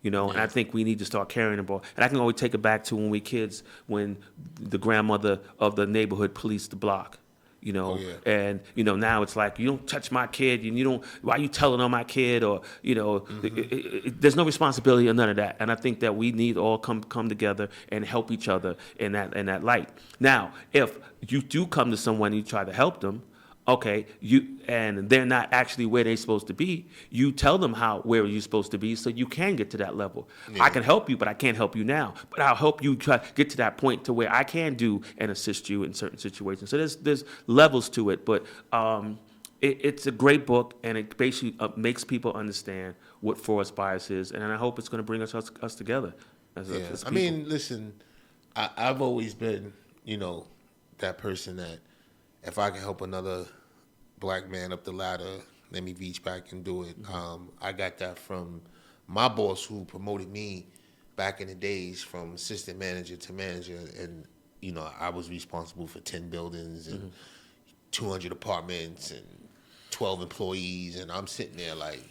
And I think we need to start carrying the ball. And I can always take it back to when we kids, when the grandmother of the neighborhood policed the block, Oh, yeah. and, now it's like, you don't touch my kid, and why are you telling on my kid, or, there's no responsibility or none of that. And I think that we need to all come together and help each other in that light. Now, if you do come to someone and you try to help them, okay, and they're not actually where they're supposed to be, you tell them where you're supposed to be so you can get to that level. Yeah. I can help you, but I can't help you now. But I'll help you try to get to that point to where I can do and assist you in certain situations. So there's levels to it, but it's a great book, and it basically makes people understand what For Us Bias is, and I hope it's going to bring us together as people. I mean, listen, I've always been, that person that if I can help another black man up the ladder, let me reach back and do it. I got that from my boss, who promoted me back in the days from assistant manager to manager, and I was responsible for 10 buildings and 200 apartments and 12 employees, and I'm sitting there like,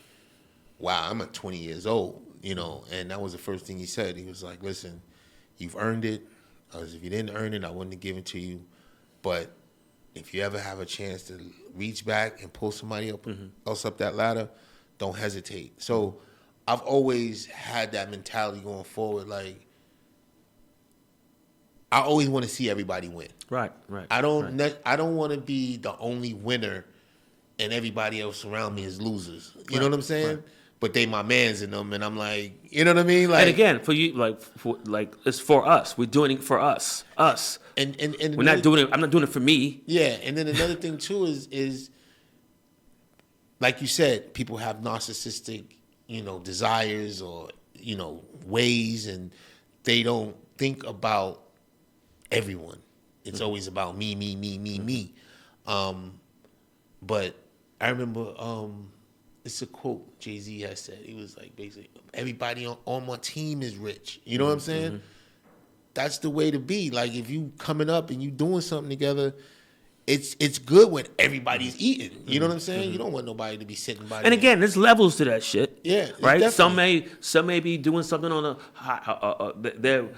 wow, I'm at 20 years old, and that was the first thing he said. He was like, listen, you've earned it. If you didn't earn it, I wouldn't have given it to you, but if you ever have a chance to reach back and pull somebody else up that ladder, don't hesitate. So I've always had that mentality going forward. Like, I always want to see everybody win. Right, right. I don't want to be the only winner, and everybody else around me is losers. You know what I'm saying? Right. But they my mans in them, and I'm like, you know what I mean? Like, And again, for you, like it's for us. We're doing it for us. and We're not doing it. I'm not doing it for me. Yeah, and then another thing too is like you said, people have narcissistic, desires or ways, and they don't think about everyone. It's always about me, me, me, me, me. But I remember it's a quote Jay-Z has said. He was like, basically, everybody on my team is rich. You know what I'm saying? That's the way to be. Like, if you coming up and you doing something together, it's good when everybody's eating. You know what I'm saying? You don't want nobody to be sitting by. And again, there's levels to that shit. Yeah, right. Definitely. Some may be doing something on their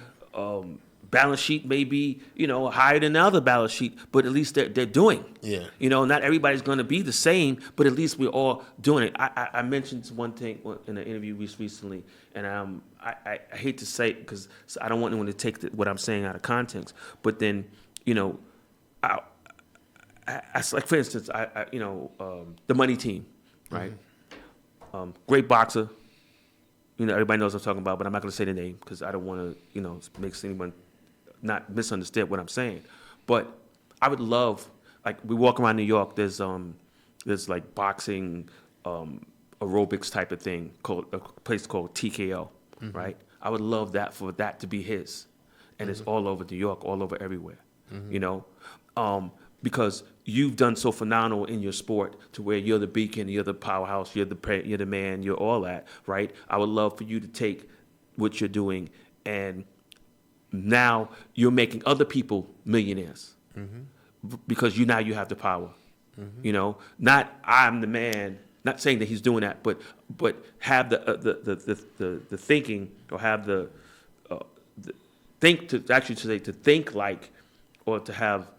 balance sheet may be higher than the other balance sheet, but at least they're doing. Yeah. Not everybody's going to be the same, but at least we're all doing it. I mentioned one thing in an interview recently, and I hate to say it because I don't want anyone to take what I'm saying out of context. But then I like, for instance, the Money Team, right? Great boxer. Everybody knows what I'm talking about, but I'm not going to say the name because I don't want to, make anyone not misunderstand what I'm saying. But I would love, like, we walk around New York. There's like boxing, aerobics type of thing called a place called TKO, right? I would love that for that to be his, and it's all over New York, all over everywhere, because you've done so phenomenal in your sport to where you're the beacon, you're the powerhouse, you're the man, you're all that, right? I would love for you to take what you're doing, and now you're making other people millionaires because you have the power. Not I'm the man. Not saying that he's doing that, but have the thinking, or have to think like, or to have.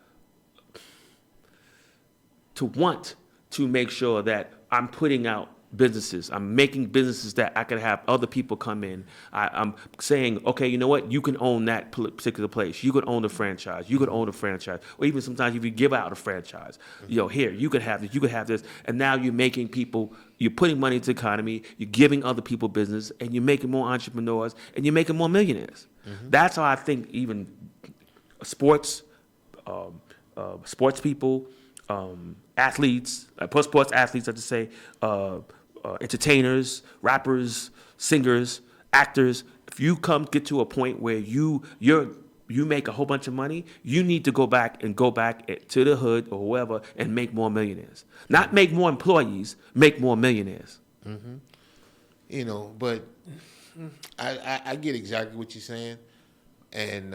To want to make sure that I'm putting out businesses. I'm making businesses that I can have other people come in. I'm saying, okay, you know what? You can own that particular place. You can own the franchise. You can own a franchise. Or even sometimes if you give out a franchise, here, you could have this, you could have this. And now you're making people, you're putting money into the economy, you're giving other people business, and you're making more entrepreneurs, and you're making more millionaires. That's how I think even sports people, athletes, sports athletes, I have to say, entertainers, rappers, singers, actors. If you get to a point where you make a whole bunch of money, you need to go back to the hood or whoever and make more millionaires. Not make more employees, make more millionaires. But I get exactly what you're saying, and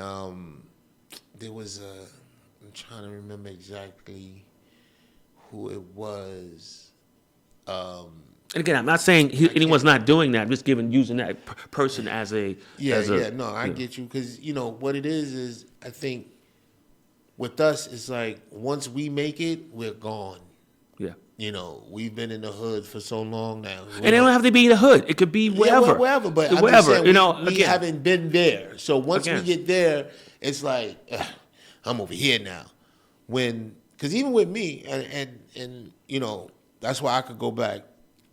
there was I'm trying to remember exactly who it was. And again, I'm not saying anyone's not doing that. I'm just using that person as a. No, I get you, because what it is I think with us it's like once we make it, we're gone. Yeah. We've been in the hood for so long now. And it don't have to be the hood. It could be wherever. Yeah, wherever. But wherever. I'm just saying, we haven't been there. So once we get there, it's like I'm over here now. Because even with me, and that's why I could go back.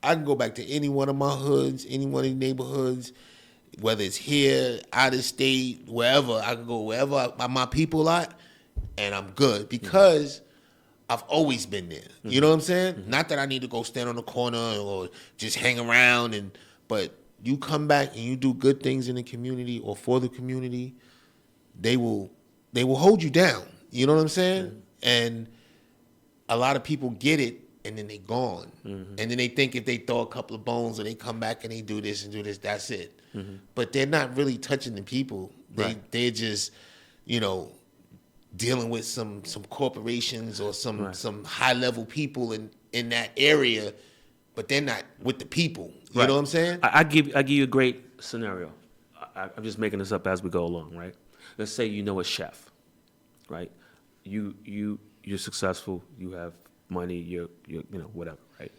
I can go back to any one of my hoods, any one of the neighborhoods, whether it's here, out of state, wherever. I can go wherever my people are, and I'm good because I've always been there. You know what I'm saying? Not that I need to go stand on the corner or just hang around, but you come back and you do good things in the community or for the community, they will hold you down. You know what I'm saying? And a lot of people get it, and then they gone. And then they think if they throw a couple of bones or they come back and they do this, that's it. But they're not really touching the people. They're just, dealing with some corporations or some high level people in that area, but they're not with the people. You know what I'm saying? I give you a great scenario. I'm just making this up as we go along, right? Let's say a chef, right? You're successful, you have money, you're whatever, right?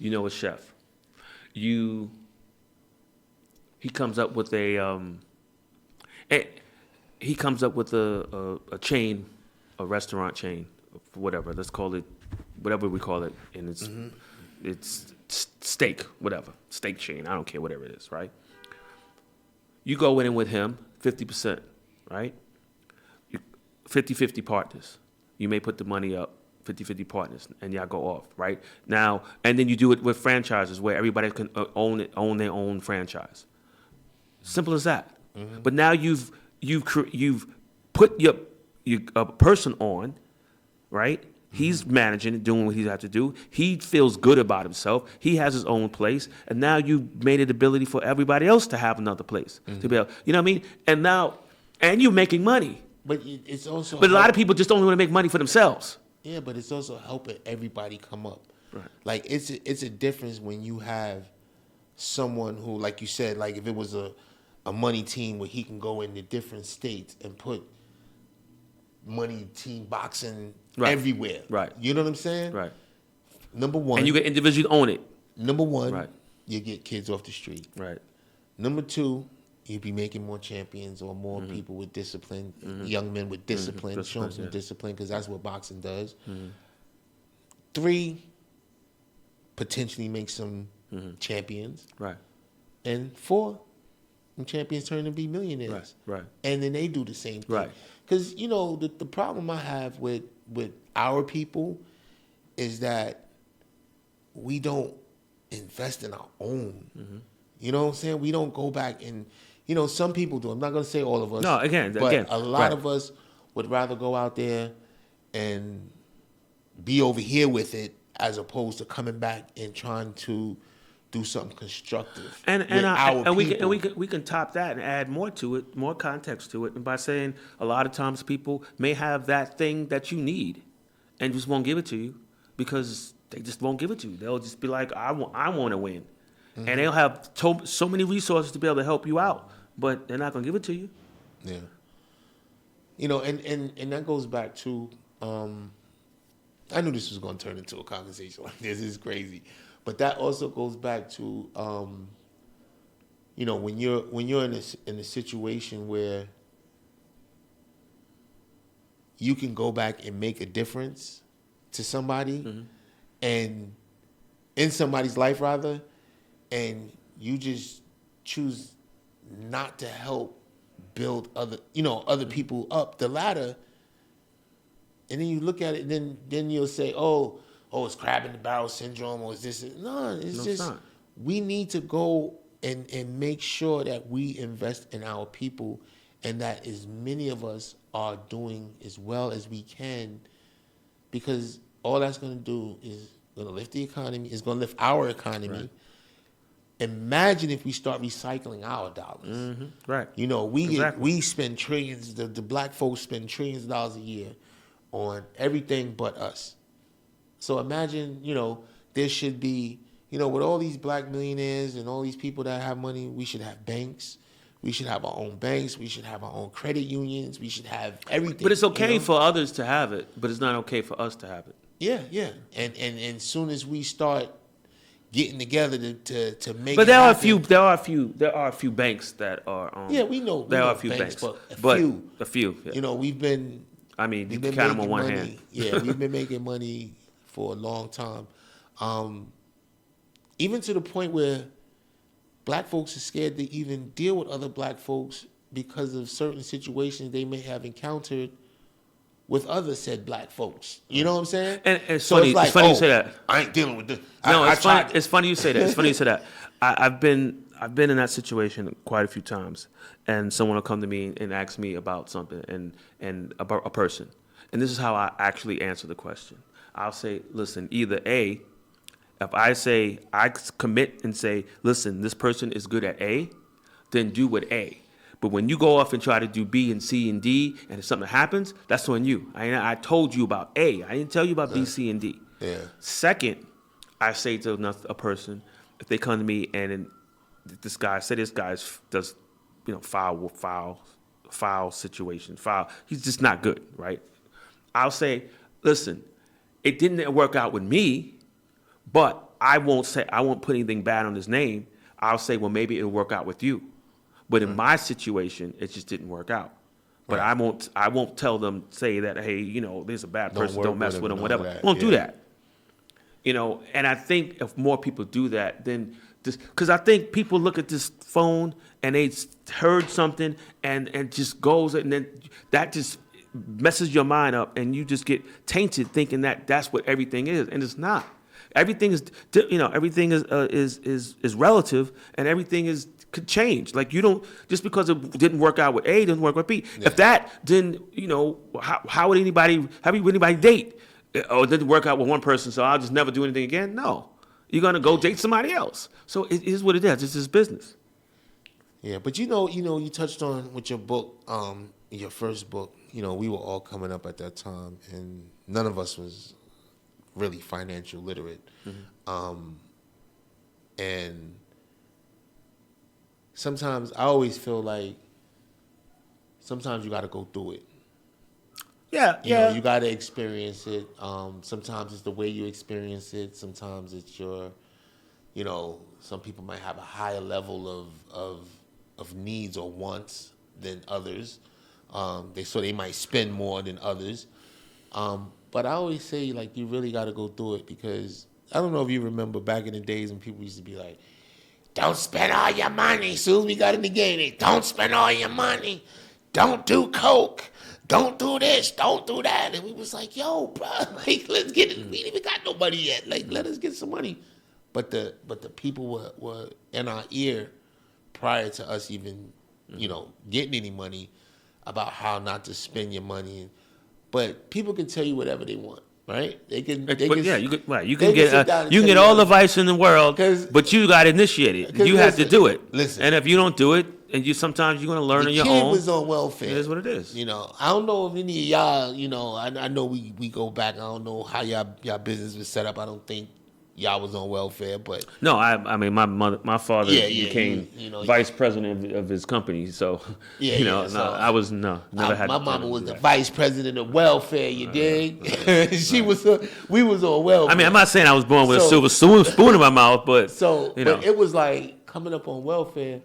A chef. He comes up with he comes up with a chain, a restaurant chain, whatever. Let's call it whatever we call it, and it's steak, whatever, steak chain. I don't care, whatever it is, right? You go in with him, 50%, right? 50-50 partners. You may put the money up, 50-50 partners, and y'all go off, right? Now, and then you do it with franchises where everybody can own their own franchise. Simple as that. But now you've put your person on, right? He's managing it, doing what he has to do. He feels good about himself. He has his own place, and now you've made it ability for everybody else to have another place to be able. You know what I mean? And you're making money. But it's also. But a lot of people just don't want to make money for themselves. Yeah, but it's also helping everybody come up. Right. Like it's a difference when you have someone who, like you said, like if it was a money team where he can go into different states and put money team boxing everywhere. Right. You know what I'm saying? Right. Number one. And you can individually own it. Number one, Right. you get kids off the street. Right. Number two, you'd be making more champions or more people with discipline, young men with discipline, showing some discipline, because that's what boxing does. 3, potentially make some champions. Right. And 4, them champions turn to be millionaires. Right. And then they do the same thing. Right. Because, you know, the problem I have with our people is that we don't invest in our own. You know what I'm saying? We don't go back and, you know, some people do. I'm not going to say all of us. No, but a lot of us would rather go out there and be over here with it as opposed to coming back and trying to do something constructive. And we can top that and add more to it, more context to it, and by saying a lot of times people may have that thing that you need and just won't give it to you because they just won't give it to you. They'll just be like, I want to win. And they'll have so many resources to be able to help you out, but they're not going to give it to you. Yeah. You know, and that goes back to, I knew this was going to turn into a conversation like this. It's crazy. But that also goes back to, you know, when you're in a situation where you can go back and make a difference to somebody and in somebody's life rather, and you just choose not to help build other people up the ladder, and then you look at it, and then you'll say, oh, it's crab in the barrel syndrome, or is this? No, it's not. We need to go and make sure that we invest in our people, and that as many of us are doing as well as we can, because all that's going to do is going to lift the economy. It's going to lift our economy. Right. Imagine if we start recycling our dollars. Right. You know, we spend trillions. The black folks spend trillions of dollars a year on everything but us. So imagine, you know, there should be, you know, with all these black millionaires and all these people that have money, we should have banks. We should have our own banks. We should have our own credit unions. We should have everything. But it's okay for others to have it, but it's not okay for us to have it. Yeah. And as soon as we start getting together to make. But there are a few banks that are. We know. There are a few banks, but a few. Yeah. You know, we've been. I mean, you can count them on one hand. Yeah, we've been making money for a long time, even to the point where black folks are scared to even deal with other black folks because of certain situations they may have encountered with other said black folks. You know what I'm saying? And it's funny you say that. I ain't dealing with this. It's funny you say that. It's funny you say that. I've been in that situation quite a few times, and someone will come to me and ask me about something and about a person. And this is how I actually answer the question. I'll say, listen, either A, if I commit and say, listen, this person is good at A, then do with A. But when you go off and try to do B and C and D, and if something happens, that's on you. I told you about A. I didn't tell you about B, C, and D. Yeah. Second, I say to a person, if they come to me and this guy does, you know, foul situation, he's just not good, right? I'll say, listen, it didn't work out with me, but I won't put anything bad on his name. I'll say, well, maybe it'll work out with you. But in my situation, it just didn't work out. But Right. I won't tell them, say that, hey, you know, there's a bad Don't person, work don't mess with with him them, and all whatever. that, Won't do yeah. that. You know, and I think if more people do that, then because I think people look at this phone and they heard something and just goes, and then that just messes your mind up, and you just get tainted thinking that that's what everything is, and it's not. Everything is, you know, everything is relative, and everything is could change. Like you don't just because it didn't work out with A, doesn't work with B. Yeah. If that didn't, you know, how would anybody date? Oh, it didn't work out with one person, so I'll just never do anything again. No, you're gonna go date somebody else. So it is what it is. It's just business. Yeah, but you touched on with your book, your first book. You know, we were all coming up at that time, and none of us was really financial literate. And sometimes I always feel like sometimes you got to go through it. Yeah, You know, you got to experience it. Sometimes it's the way you experience it. Sometimes it's your, you know, some people might have a higher level of needs or wants than others. They might spend more than others. But I always say, like, you really got to go through it because I don't know if you remember back in the days when people used to be like, don't spend all your money. As soon as we got in the game, don't spend all your money. Don't do coke. Don't do this. Don't do that. And we was like, yo, bro, like, let's get it. We ain't even got no money yet. Like, let us get some money. But the people were in our ear prior to us even, you know, getting any money about how not to spend your money. But people can tell you whatever they want, right? They can. but can yeah, you can, right. You they can can sit get down and you can tell get you all the whatever. advice in the world, 'Cause- but you got to initiate it. 'cause You have to listen, do it. listen. And if you don't do it, and you sometimes you're gonna learn The on your kid own. was on welfare. It is what it is. You know, I don't know if any of y'all, you know, I know we go back. I don't know how y'all business was set up. I don't think y'all was on welfare, but No, I mean my father Yeah, yeah, became you know, vice president of his company, so Yeah, you know, yeah, so I was never had. my the mama time was to the do that. vice president of welfare. You dig? We was on welfare. I mean, I'm not saying I was born with a So- silver spoon in my mouth, but So, you know, but it was like coming up on welfare.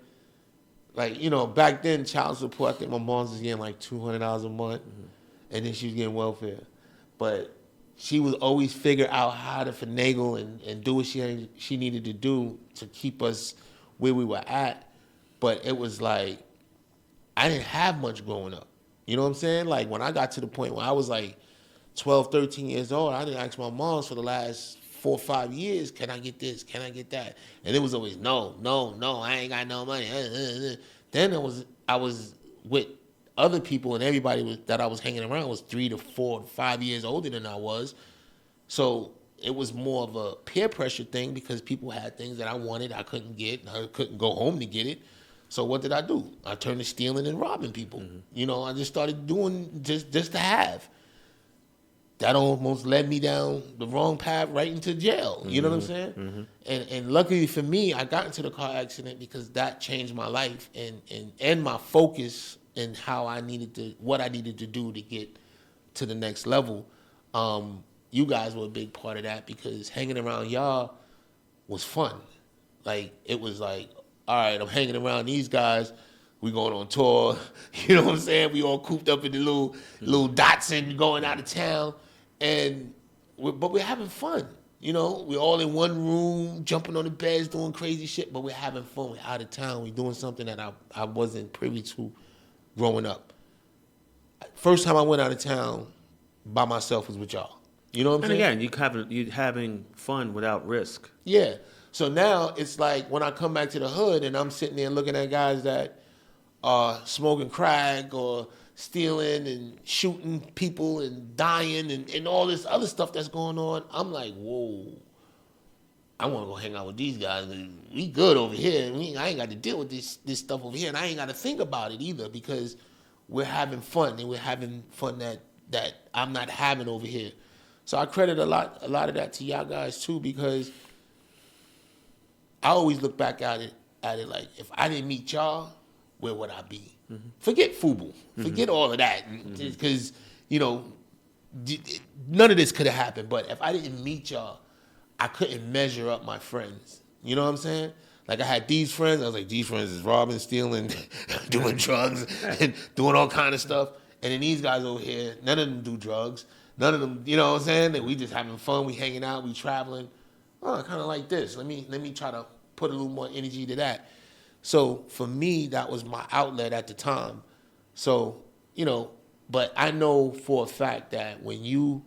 Like, you know, back then, child support, I think my mom's was getting like $200 a month, and then she was getting welfare. But she would always figure out how to finagle and do what she needed to do to keep us where we were at. But it was like, I didn't have much growing up. You know what I'm saying? Like, when I got to the point where I was like 12, 13 years old, I didn't ask my mom for the last 4 or 5 years, can I get this? Can I get that? And it was always, no, I ain't got no money. Then I was with other people, and everybody that I was hanging around was 3 to 4 to 5 years older than I was. So it was more of a peer pressure thing because people had things that I wanted, I couldn't get, and I couldn't go home to get it. So what did I do? I turned to stealing and robbing people. You know, I just started doing just to have. That almost led me down the wrong path right into jail. You know what I'm saying? And luckily for me, I got into the car accident because that changed my life and my focus and what I needed to do to get to the next level. You guys were a big part of that because hanging around y'all was fun. Like, it was like, all right, I'm hanging around these guys. We going on tour. You know what I'm saying? We all cooped up in the little Datsun going out of town. But we're having fun. You know, we're all in one room, jumping on the beds, doing crazy shit, but we're having fun. We're out of town. We're doing something that I wasn't privy to growing up. First time I went out of town by myself was with y'all. You know what I'm and saying? again, you having fun without risk. Yeah. So now it's like when I come back to the hood and I'm sitting there looking at guys that are smoking crack or stealing and shooting people and dying and all this other stuff that's going on, I'm like, whoa, I want to go hang out with these guys. We good over here. I ain't got to deal with this stuff over here, and I ain't got to think about it either because we're having fun, and we're having fun that I'm not having over here. So I credit a lot of that to y'all guys too, because I always look back at it like, if I didn't meet y'all, where would I be? Forget FUBU. Forget all of that. Because, you know, none of this could have happened. But if I didn't meet y'all, I couldn't measure up my friends. You know what I'm saying? Like I had these friends. I was like, these friends is robbing, stealing, doing drugs, and doing all kind of stuff. And then these guys over here, none of them do drugs. None of them, you know what I'm saying? And we just having fun. We hanging out. We traveling. Oh, kind of like this. Let me try to put a little more energy to that. So for me, that was my outlet at the time. So, you know, but I know for a fact that when you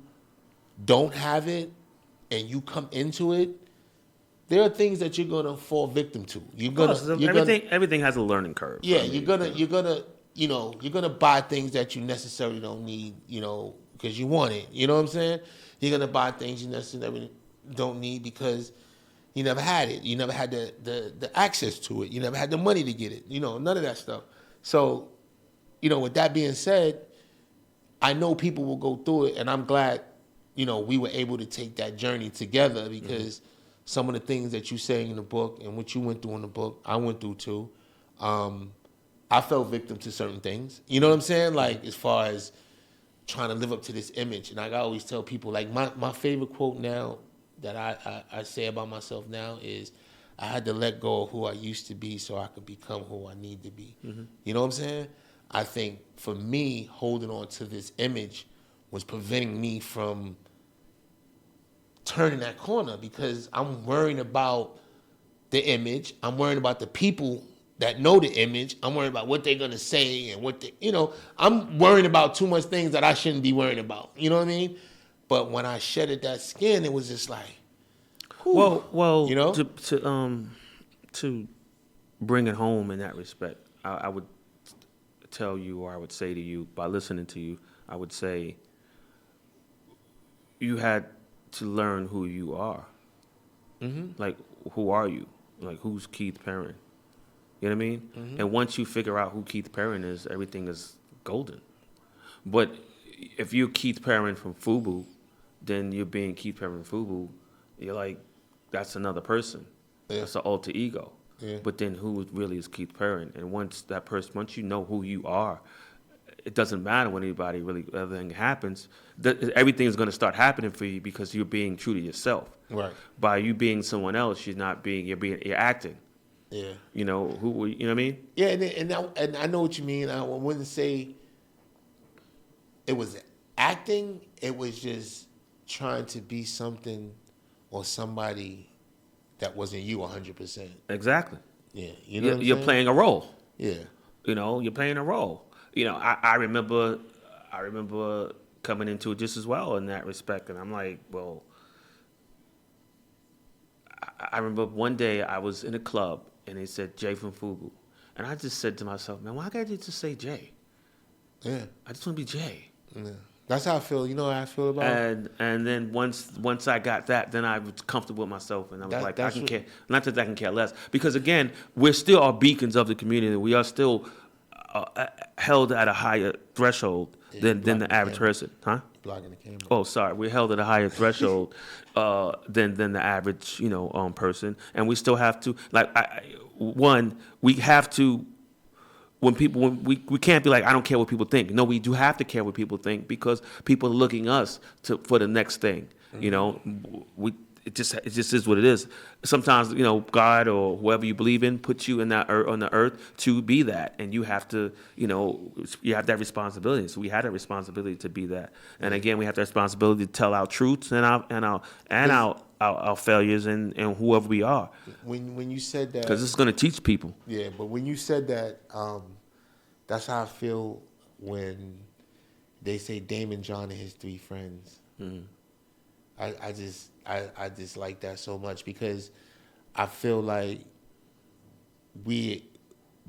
don't have it and you come into it, there are things that you're gonna fall victim to. Everything has a learning curve. Yeah, you're gonna buy things that you necessarily don't need, you know, because you want it. You know what I'm saying? You're gonna buy things you necessarily don't need because you never had it. You never had the access to it. You never had the money to get it. You know, none of that stuff. So, you know, with that being said, I know people will go through it, and I'm glad, you know, we were able to take that journey together because some of the things that you say in the book and what you went through in the book, I went through too. I fell victim to certain things. You know what I'm saying? Like as far as trying to live up to this image. And I always tell people, like my favorite quote now that I say about myself now is, I had to let go of who I used to be so I could become who I need to be. You know what I'm saying? I think for me, holding on to this image was preventing me from turning that corner because I'm worrying about the image. I'm worrying about the people that know the image. I'm worried about what they're going to say and what they, you know, I'm worrying about too much things that I shouldn't be worrying about. You know what I mean? But when I shedded that skin, it was just like, whew, well, you know, to bring it home in that respect, I would tell you, or I would say to you, by listening to you, I would say you had to learn who you are. Like, who are you? Like, who's Keith Perrin? You know what I mean? And once you figure out who Keith Perrin is, everything is golden. But if you're Keith Perrin from FUBU, then you're being Keith Perrin from FUBU. You're like, that's another person. Yeah. That's an alter ego. Yeah. But then who really is Keith Perrin? And once you know who you are, it doesn't matter when everything happens. Everything is going to start happening for you because you're being true to yourself. Right. By you being someone else, you're acting. Yeah. You know you know what I mean? Yeah, and I know what you mean. I wouldn't say it was acting. It was just trying to be something or somebody that wasn't you 100%. Exactly. Yeah. You know you're playing a role. Yeah. You know, you're playing a role. You know, I remember coming into it just as well in that respect, and I'm like, well, I remember one day I was in a club and they said Jay from FUBU, and I just said to myself, man, why can't you just say Jay? Yeah. I just want to be Jay. Yeah. That's how I feel. You know how I feel about it? And then once I got that, then I was comfortable with myself, and I was I can care. Not that I can care less, because again, we're still our beacons of the community. We are still held at a higher threshold than the average person, huh? Blocking the camera. Oh, sorry. We're held at a higher threshold than the average, person, and we still have to we have to. When we can't be like, I don't care what people think. No, we do have to care what people think because people are looking us for the next thing. It just is what it is. Sometimes, God or whoever you believe in puts you in that on the earth to be that, and you have to, you have that responsibility. So we had a responsibility to be that, and again, we have the responsibility to tell our truths and our failures and whoever we are. When you said that, because this is going to teach people. Yeah, but when you said that, that's how I feel when they say Damon John and his 3 friends. Mm-hmm. I just like that so much because I feel like we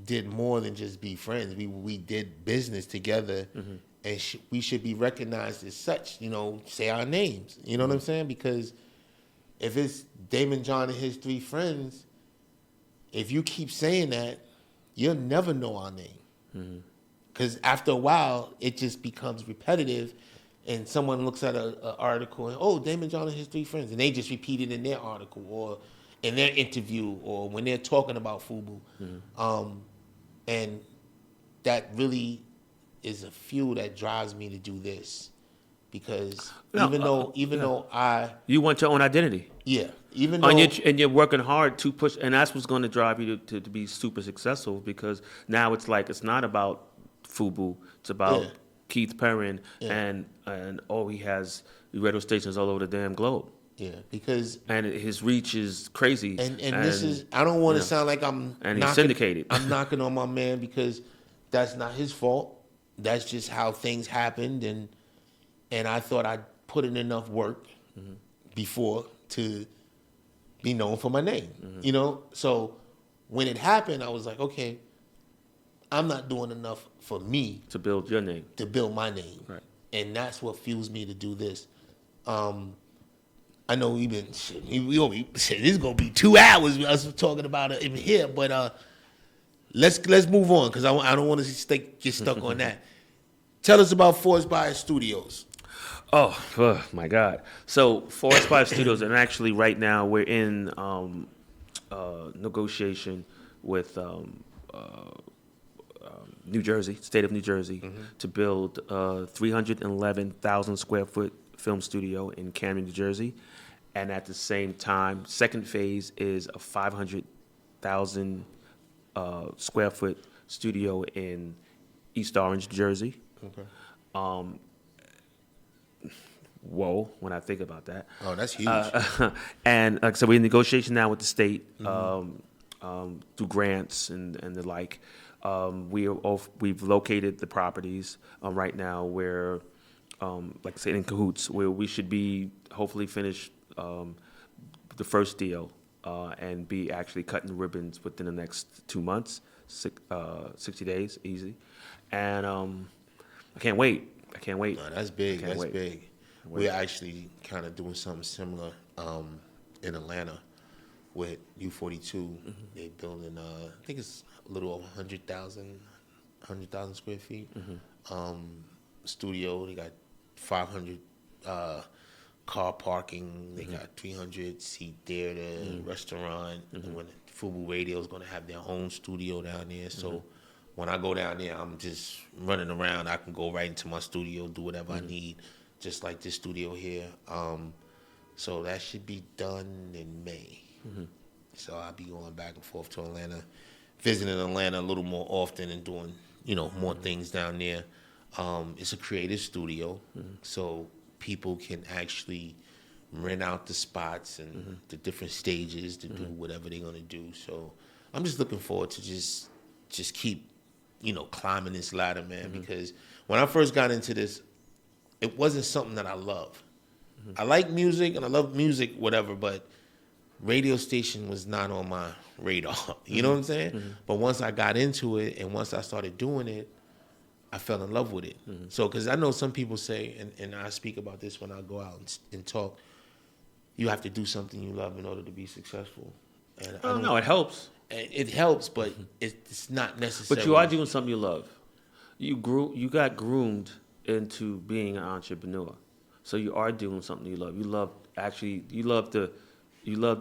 did more than just be friends. We did business together, mm-hmm. and we should be recognized as such. Say our names. You know mm-hmm. what I'm saying? Because if it's Damon John and his 3 friends, if you keep saying that, you'll never know our name. Because after a while, it just becomes repetitive, and someone looks at an article and, oh, Damon John and his 3 friends, and they just repeat it in their article or in their interview or when they're talking about FUBU. And that really is a fuel that drives me to do this. because No, even though You want your own identity. even though And you're working hard to push, and that's what's going to drive you to be super successful, because now it's like it's not about FUBU, it's about Yeah. Keith Perrin, Yeah. and he has radio stations all over the damn globe, because and his reach is crazy. and this is, I don't want to you know, sound like I'm and he's knocking, syndicated. I'm knocking on my man, because that's not his fault. That's just how things happened, and I thought I'd put in enough work before to be known for my name. You know, so when it happened, I was like, okay, I'm not doing enough for me to build your name. to build my name, Right. and that's what fuels me to do this. I know we've been we gonna be this is gonna be 2 hours us talking about it in here, but let's move on, because I don't want to get stuck on that. Tell us about Forest Bias Studios. Oh my God! So Forest Fire Studios, and actually right now we're in negotiation with New Jersey, state of New Jersey, to build a 311,000 square foot film studio in Camden, New Jersey, and at the same time, second phase is a 500,000 square foot studio in East Orange, New Jersey. Okay. Whoa, when I think about that. Oh, that's huge. And like I said, we're in negotiation now with the state through grants and the like. We've located the properties right now. We're, like I said, in cahoots, where we should be hopefully finished the first deal and be actually cutting ribbons within the next 2 months, 60 days, easy. And I can't wait. No, that's big. That's wait. big. We're actually kind of doing something similar in Atlanta with U42. They're building, I think it's a little over 100,000 square feet. Studio. They got 500 car parking. They got 300 seat theater, restaurant. And when FUBU Radio is going to have their own studio down there, so. When I go down there, I'm just running around. I can go right into my studio, do whatever I need, just like this studio here. So that should be done in May. So I'll be going back and forth to Atlanta, visiting Atlanta a little more often and doing, more things down there. It's a creative studio, so people can actually rent out the spots and the different stages to do whatever they're gonna do. So I'm just looking forward to just keep climbing this ladder, man, because when I first got into this, it wasn't something that I love. I like music and I love music, whatever, but radio station was not on my radar. You know what I'm saying? But once I got into it and once I started doing it, I fell in love with it. So, because I know some people say, and I speak about this when I go out and talk, you have to do something you love in order to be successful. And I don't know, it helps. It helps, but it's not necessary. But you are doing something you love. You got groomed into being an entrepreneur, so you are doing something you love. You love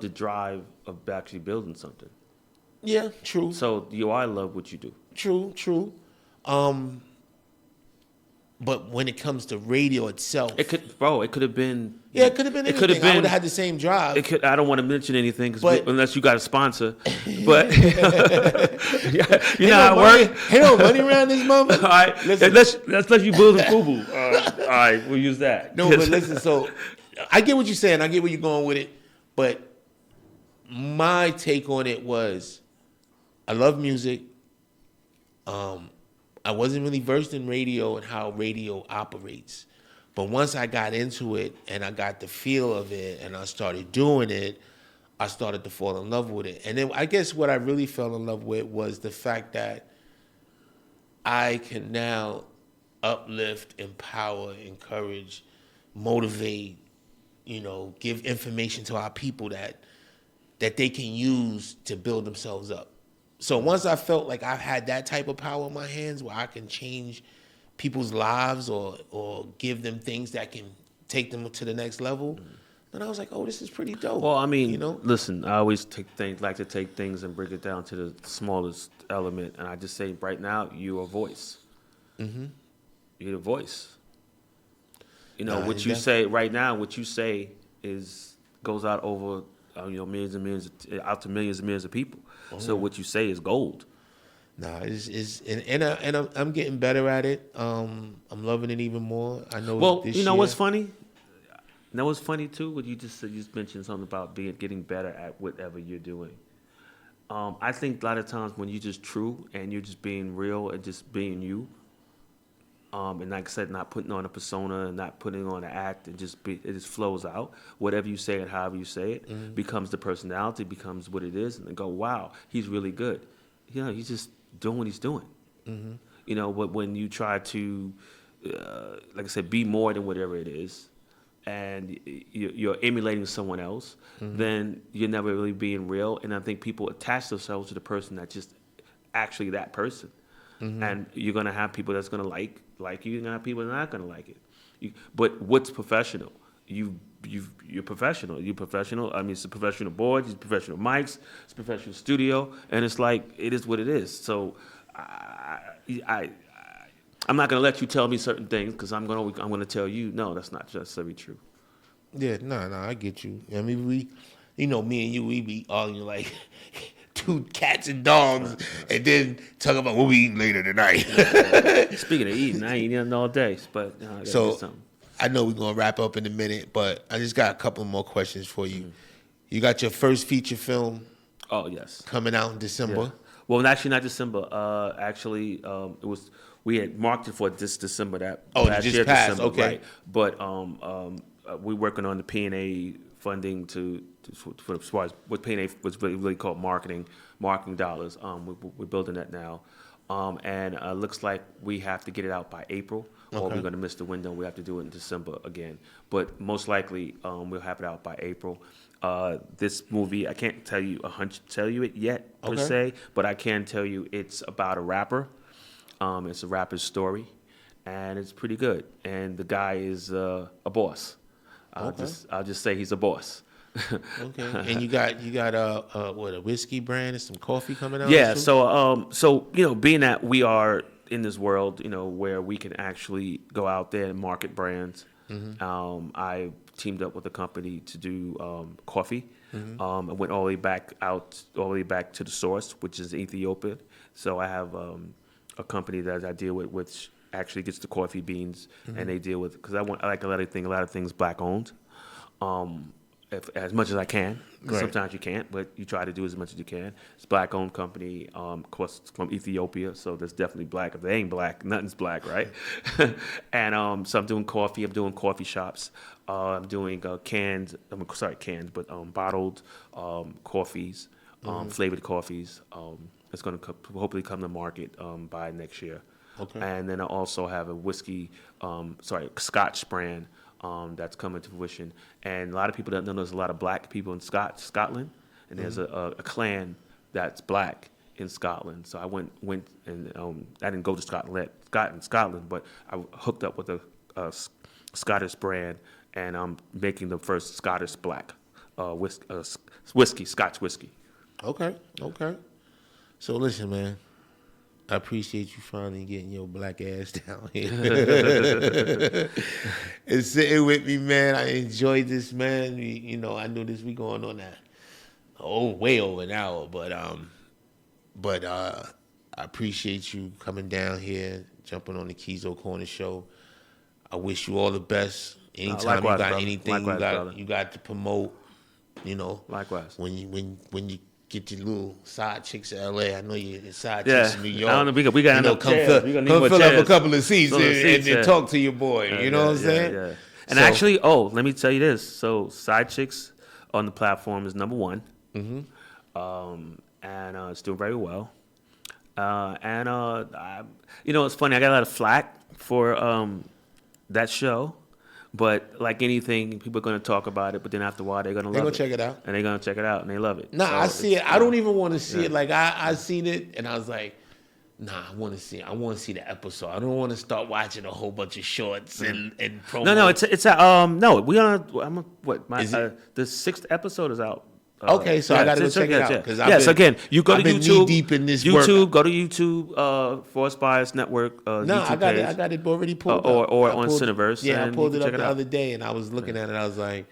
the drive of actually building something. Yeah, true. So you are love what you do. True. But when it comes to radio itself, It could have been. Yeah, it could have been anything. It could have been. I would have had the same drive. I don't want to mention anything But- unless you got a sponsor. But you know how it works. Ain't no money around this moment. All right, Listen. let's let you build a FUBU. All right, we'll use that. No, but listen. So I get what you're saying. I get where you're going with it. But my take on it was, I love music. I wasn't really versed in radio and how radio operates. But once I got into it and I got the feel of it and I started doing it, I started to fall in love with it. And then I guess what I really fell in love with was the fact that I can now uplift, empower, encourage, motivate, give information to our people that they can use to build themselves up. So once I felt like I've had that type of power in my hands where I can change people's lives or give them things that can take them to the next level, then I was like, oh, this is pretty dope. Well, I mean, listen, I always like to take things and break it down to the smallest element, and I just say right now, you're a voice. You're the voice. You know, what you say right now, what you say goes out over, millions and millions, out to millions and millions of people. So what you say is gold. Nah, I'm getting better at it. I'm loving it even more. I know. Well, this you know year, what's funny? You know what's funny too? What you just mentioned something about getting better at whatever you're doing. I think a lot of times when you're just true and you're just being real and just being you, and like I said, not putting on a persona and not putting on an act, and it just flows out. Whatever you say and however you say it becomes the personality, becomes what it is, and then go, wow, he's really good. You know, he's just doing what he's doing. You know, but when you try to, like I said, be more than whatever it is, and you're emulating someone else, then you're never really being real. And I think people attach themselves to the person that's just actually that person. And you're gonna have people that's gonna like you, you're gonna have people that are not gonna like it. But what's professional? You're professional. You're professional. I mean, it's a professional board. It's professional mics. It's a professional studio, and it's like it is what it is. So, I'm not gonna let you tell me certain things because I'm gonna tell you no, that's not necessarily true. Yeah, no, I get you. I mean, me and you, we be arguing like two cats and dogs, and then talk about what we eating later tonight. Speaking of eating, I ain't eating all day, but I gotta do something. I know we're gonna wrap up in a minute, but I just got a couple more questions for you. You got your first feature film? Oh yes, coming out in December. Yeah. Well, actually not December. It was. We had marked it for this December. It just passed. December, okay, right. But we're working on the P&A funding for as far as what P&A was really called marketing dollars. We're building that now, and looks like we have to get it out by April, or we're going to miss the window. We have to do it in December again. But most likely, we'll have it out by April. This movie, I can't tell you it yet per se, but I can tell you it's about a rapper. It's a rapper's story, and it's pretty good. And the guy is a boss. I'll just say he's a boss. Okay. And you got a whiskey brand and some coffee coming out? Yeah. So being that we are in this world, where we can actually go out there and market brands, I teamed up with a company to do coffee. I went all the way back to the source, which is Ethiopia. So I have a company that I deal with, which actually gets the coffee beans, and they deal with, because I like a lot of things black owned, as much as I can. Right. Sometimes you can't, but you try to do as much as you can. It's a black owned company, of course, it's from Ethiopia, so there's definitely black. If they ain't black, nothing's black, right? And so I'm doing coffee. I'm doing coffee shops. I'm doing bottled coffees, flavored coffees. It's going to hopefully come to market by next year. Okay. And then I also have a Scotch brand that's coming to fruition. And a lot of people don't know there's a lot of black people in Scotland, and there's a clan that's black in Scotland. So I went and I didn't go to Scotland, but I hooked up with a Scottish brand, and I'm making the first Scottish black whiskey, Scotch whiskey. Okay. So listen, man, I appreciate you finally getting your black ass down here and sitting with me, man. I enjoyed this, man. I knew this we going on that way over an hour, but I appreciate you coming down here, jumping on the Keeyzo Corner Show. I wish you all the best. Anytime likewise, you got brother. anything Likewise, you got to promote, Likewise. When you get your little side chicks in LA. I know your side chicks in New York. I don't know. We got enough chairs. Come fill up a couple of seats and talk to your boy. You know what I'm saying? Yeah. And actually, let me tell you this. So side chicks on the platform is number 1. And it's doing very well. It's funny. I got a lot of flack for that show. But like anything, people are going to talk about it, but then after a while, they're going to love it. They're going to check it out. And they're going to check it out, and they love it. Nah, so I see it. I don't even want to see it. Like, I seen it, and I was like, nah, I want to see it. I want to see the episode. I don't want to start watching a whole bunch of shorts and promos. No, it's no. We're going to, the 6th episode is out. Okay, so I gotta go check it out because yes. Again, you go to been YouTube. knee deep in this YouTube. work. Go to YouTube. Force Bias Network. No, YouTube I got page. it. I got it already pulled or up. or I on pulled, Cineverse. Yeah, I and pulled you it can up check the out. other day, and I was looking at it. I was like,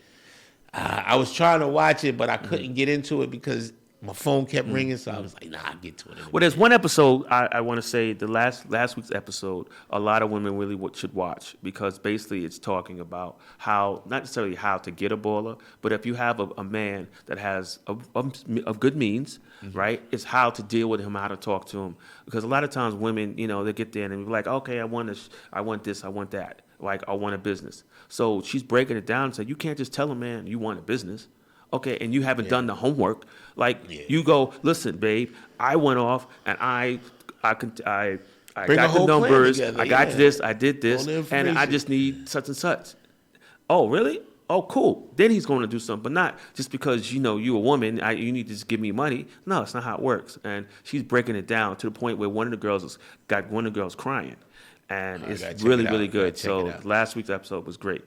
I was trying to watch it, but I couldn't get into it because my phone kept ringing. So I was like, nah, I'll get to it. Well, there's one episode I want to say the last week's episode. A lot of women really should watch because basically it's talking about how not necessarily how to get a baller, but if you have a man that has a good means, right? It's how to deal with him, how to talk to him. Because a lot of times women, they get there and be like, okay, I want this, I want that. Like I want a business. So she's breaking it down and saying, you can't just tell a man you want a business. Okay, and you haven't done the homework. Like you go, listen, babe, I went off and I got the numbers, I got this, I did this, and I just need such and such. Oh, really? Oh, cool. Then he's going to do something, but not just because you're a woman. You need to just give me money. No, it's not how it works. And she's breaking it down to the point where one of the girls crying, and it's really really good. So last week's episode was great.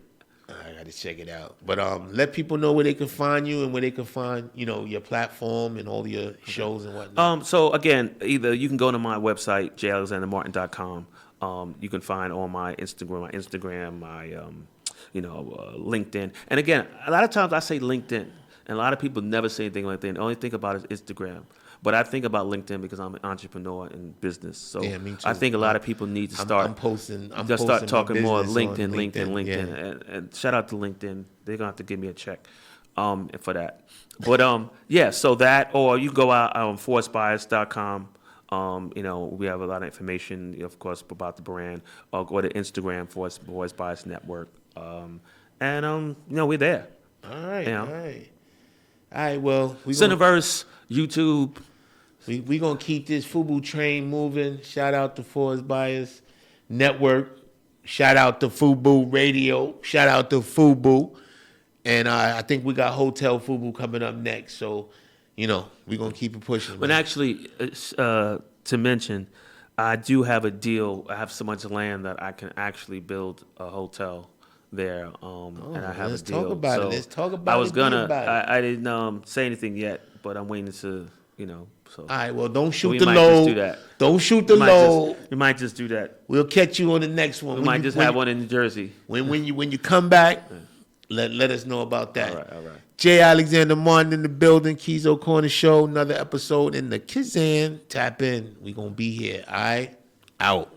I got to check it out. But let people know where they can find you and where they can find, your platform and all your shows and whatnot. So again, either you can go to my website,jalexandermartin.com. You can find all my Instagram, my LinkedIn. And again, a lot of times I say LinkedIn, and a lot of people never say anything like that. The only thing about it is Instagram. But I think about LinkedIn because I'm an entrepreneur in business. So yeah, me too. I think a lot of people need to start. I'm posting start talking more LinkedIn. Yeah. And shout out to LinkedIn. They're gonna have to give me a check, for that. But so that or you go out on forcebias.com. We have a lot of information, of course, about the brand. Or go to Instagram, Force Bias Network. We're there. All right. All right. Well, Cineverse, YouTube. We gonna keep this FUBU train moving. Shout out to Force Bias Network. Shout out to FUBU Radio. Shout out to FUBU. And I think we got Hotel FUBU coming up next. So, we're gonna keep it pushing. But actually, to mention, I do have a deal. I have so much land that I can actually build a hotel there. And I have a deal. Let's talk about it. Let's talk about it. I was gonna. I didn't say anything yet, but I'm waiting to. So. All right, well, don't shoot the load. Do that. Don't shoot the load. We might just do that. We'll catch you on the next one. We might just have one in New Jersey. When you come back, let us know about that. All right. J. Alexander Martin in the building. Keeyzo Corner Show. Another episode in the Kazan. Tap in. We gonna be here. All right. Out.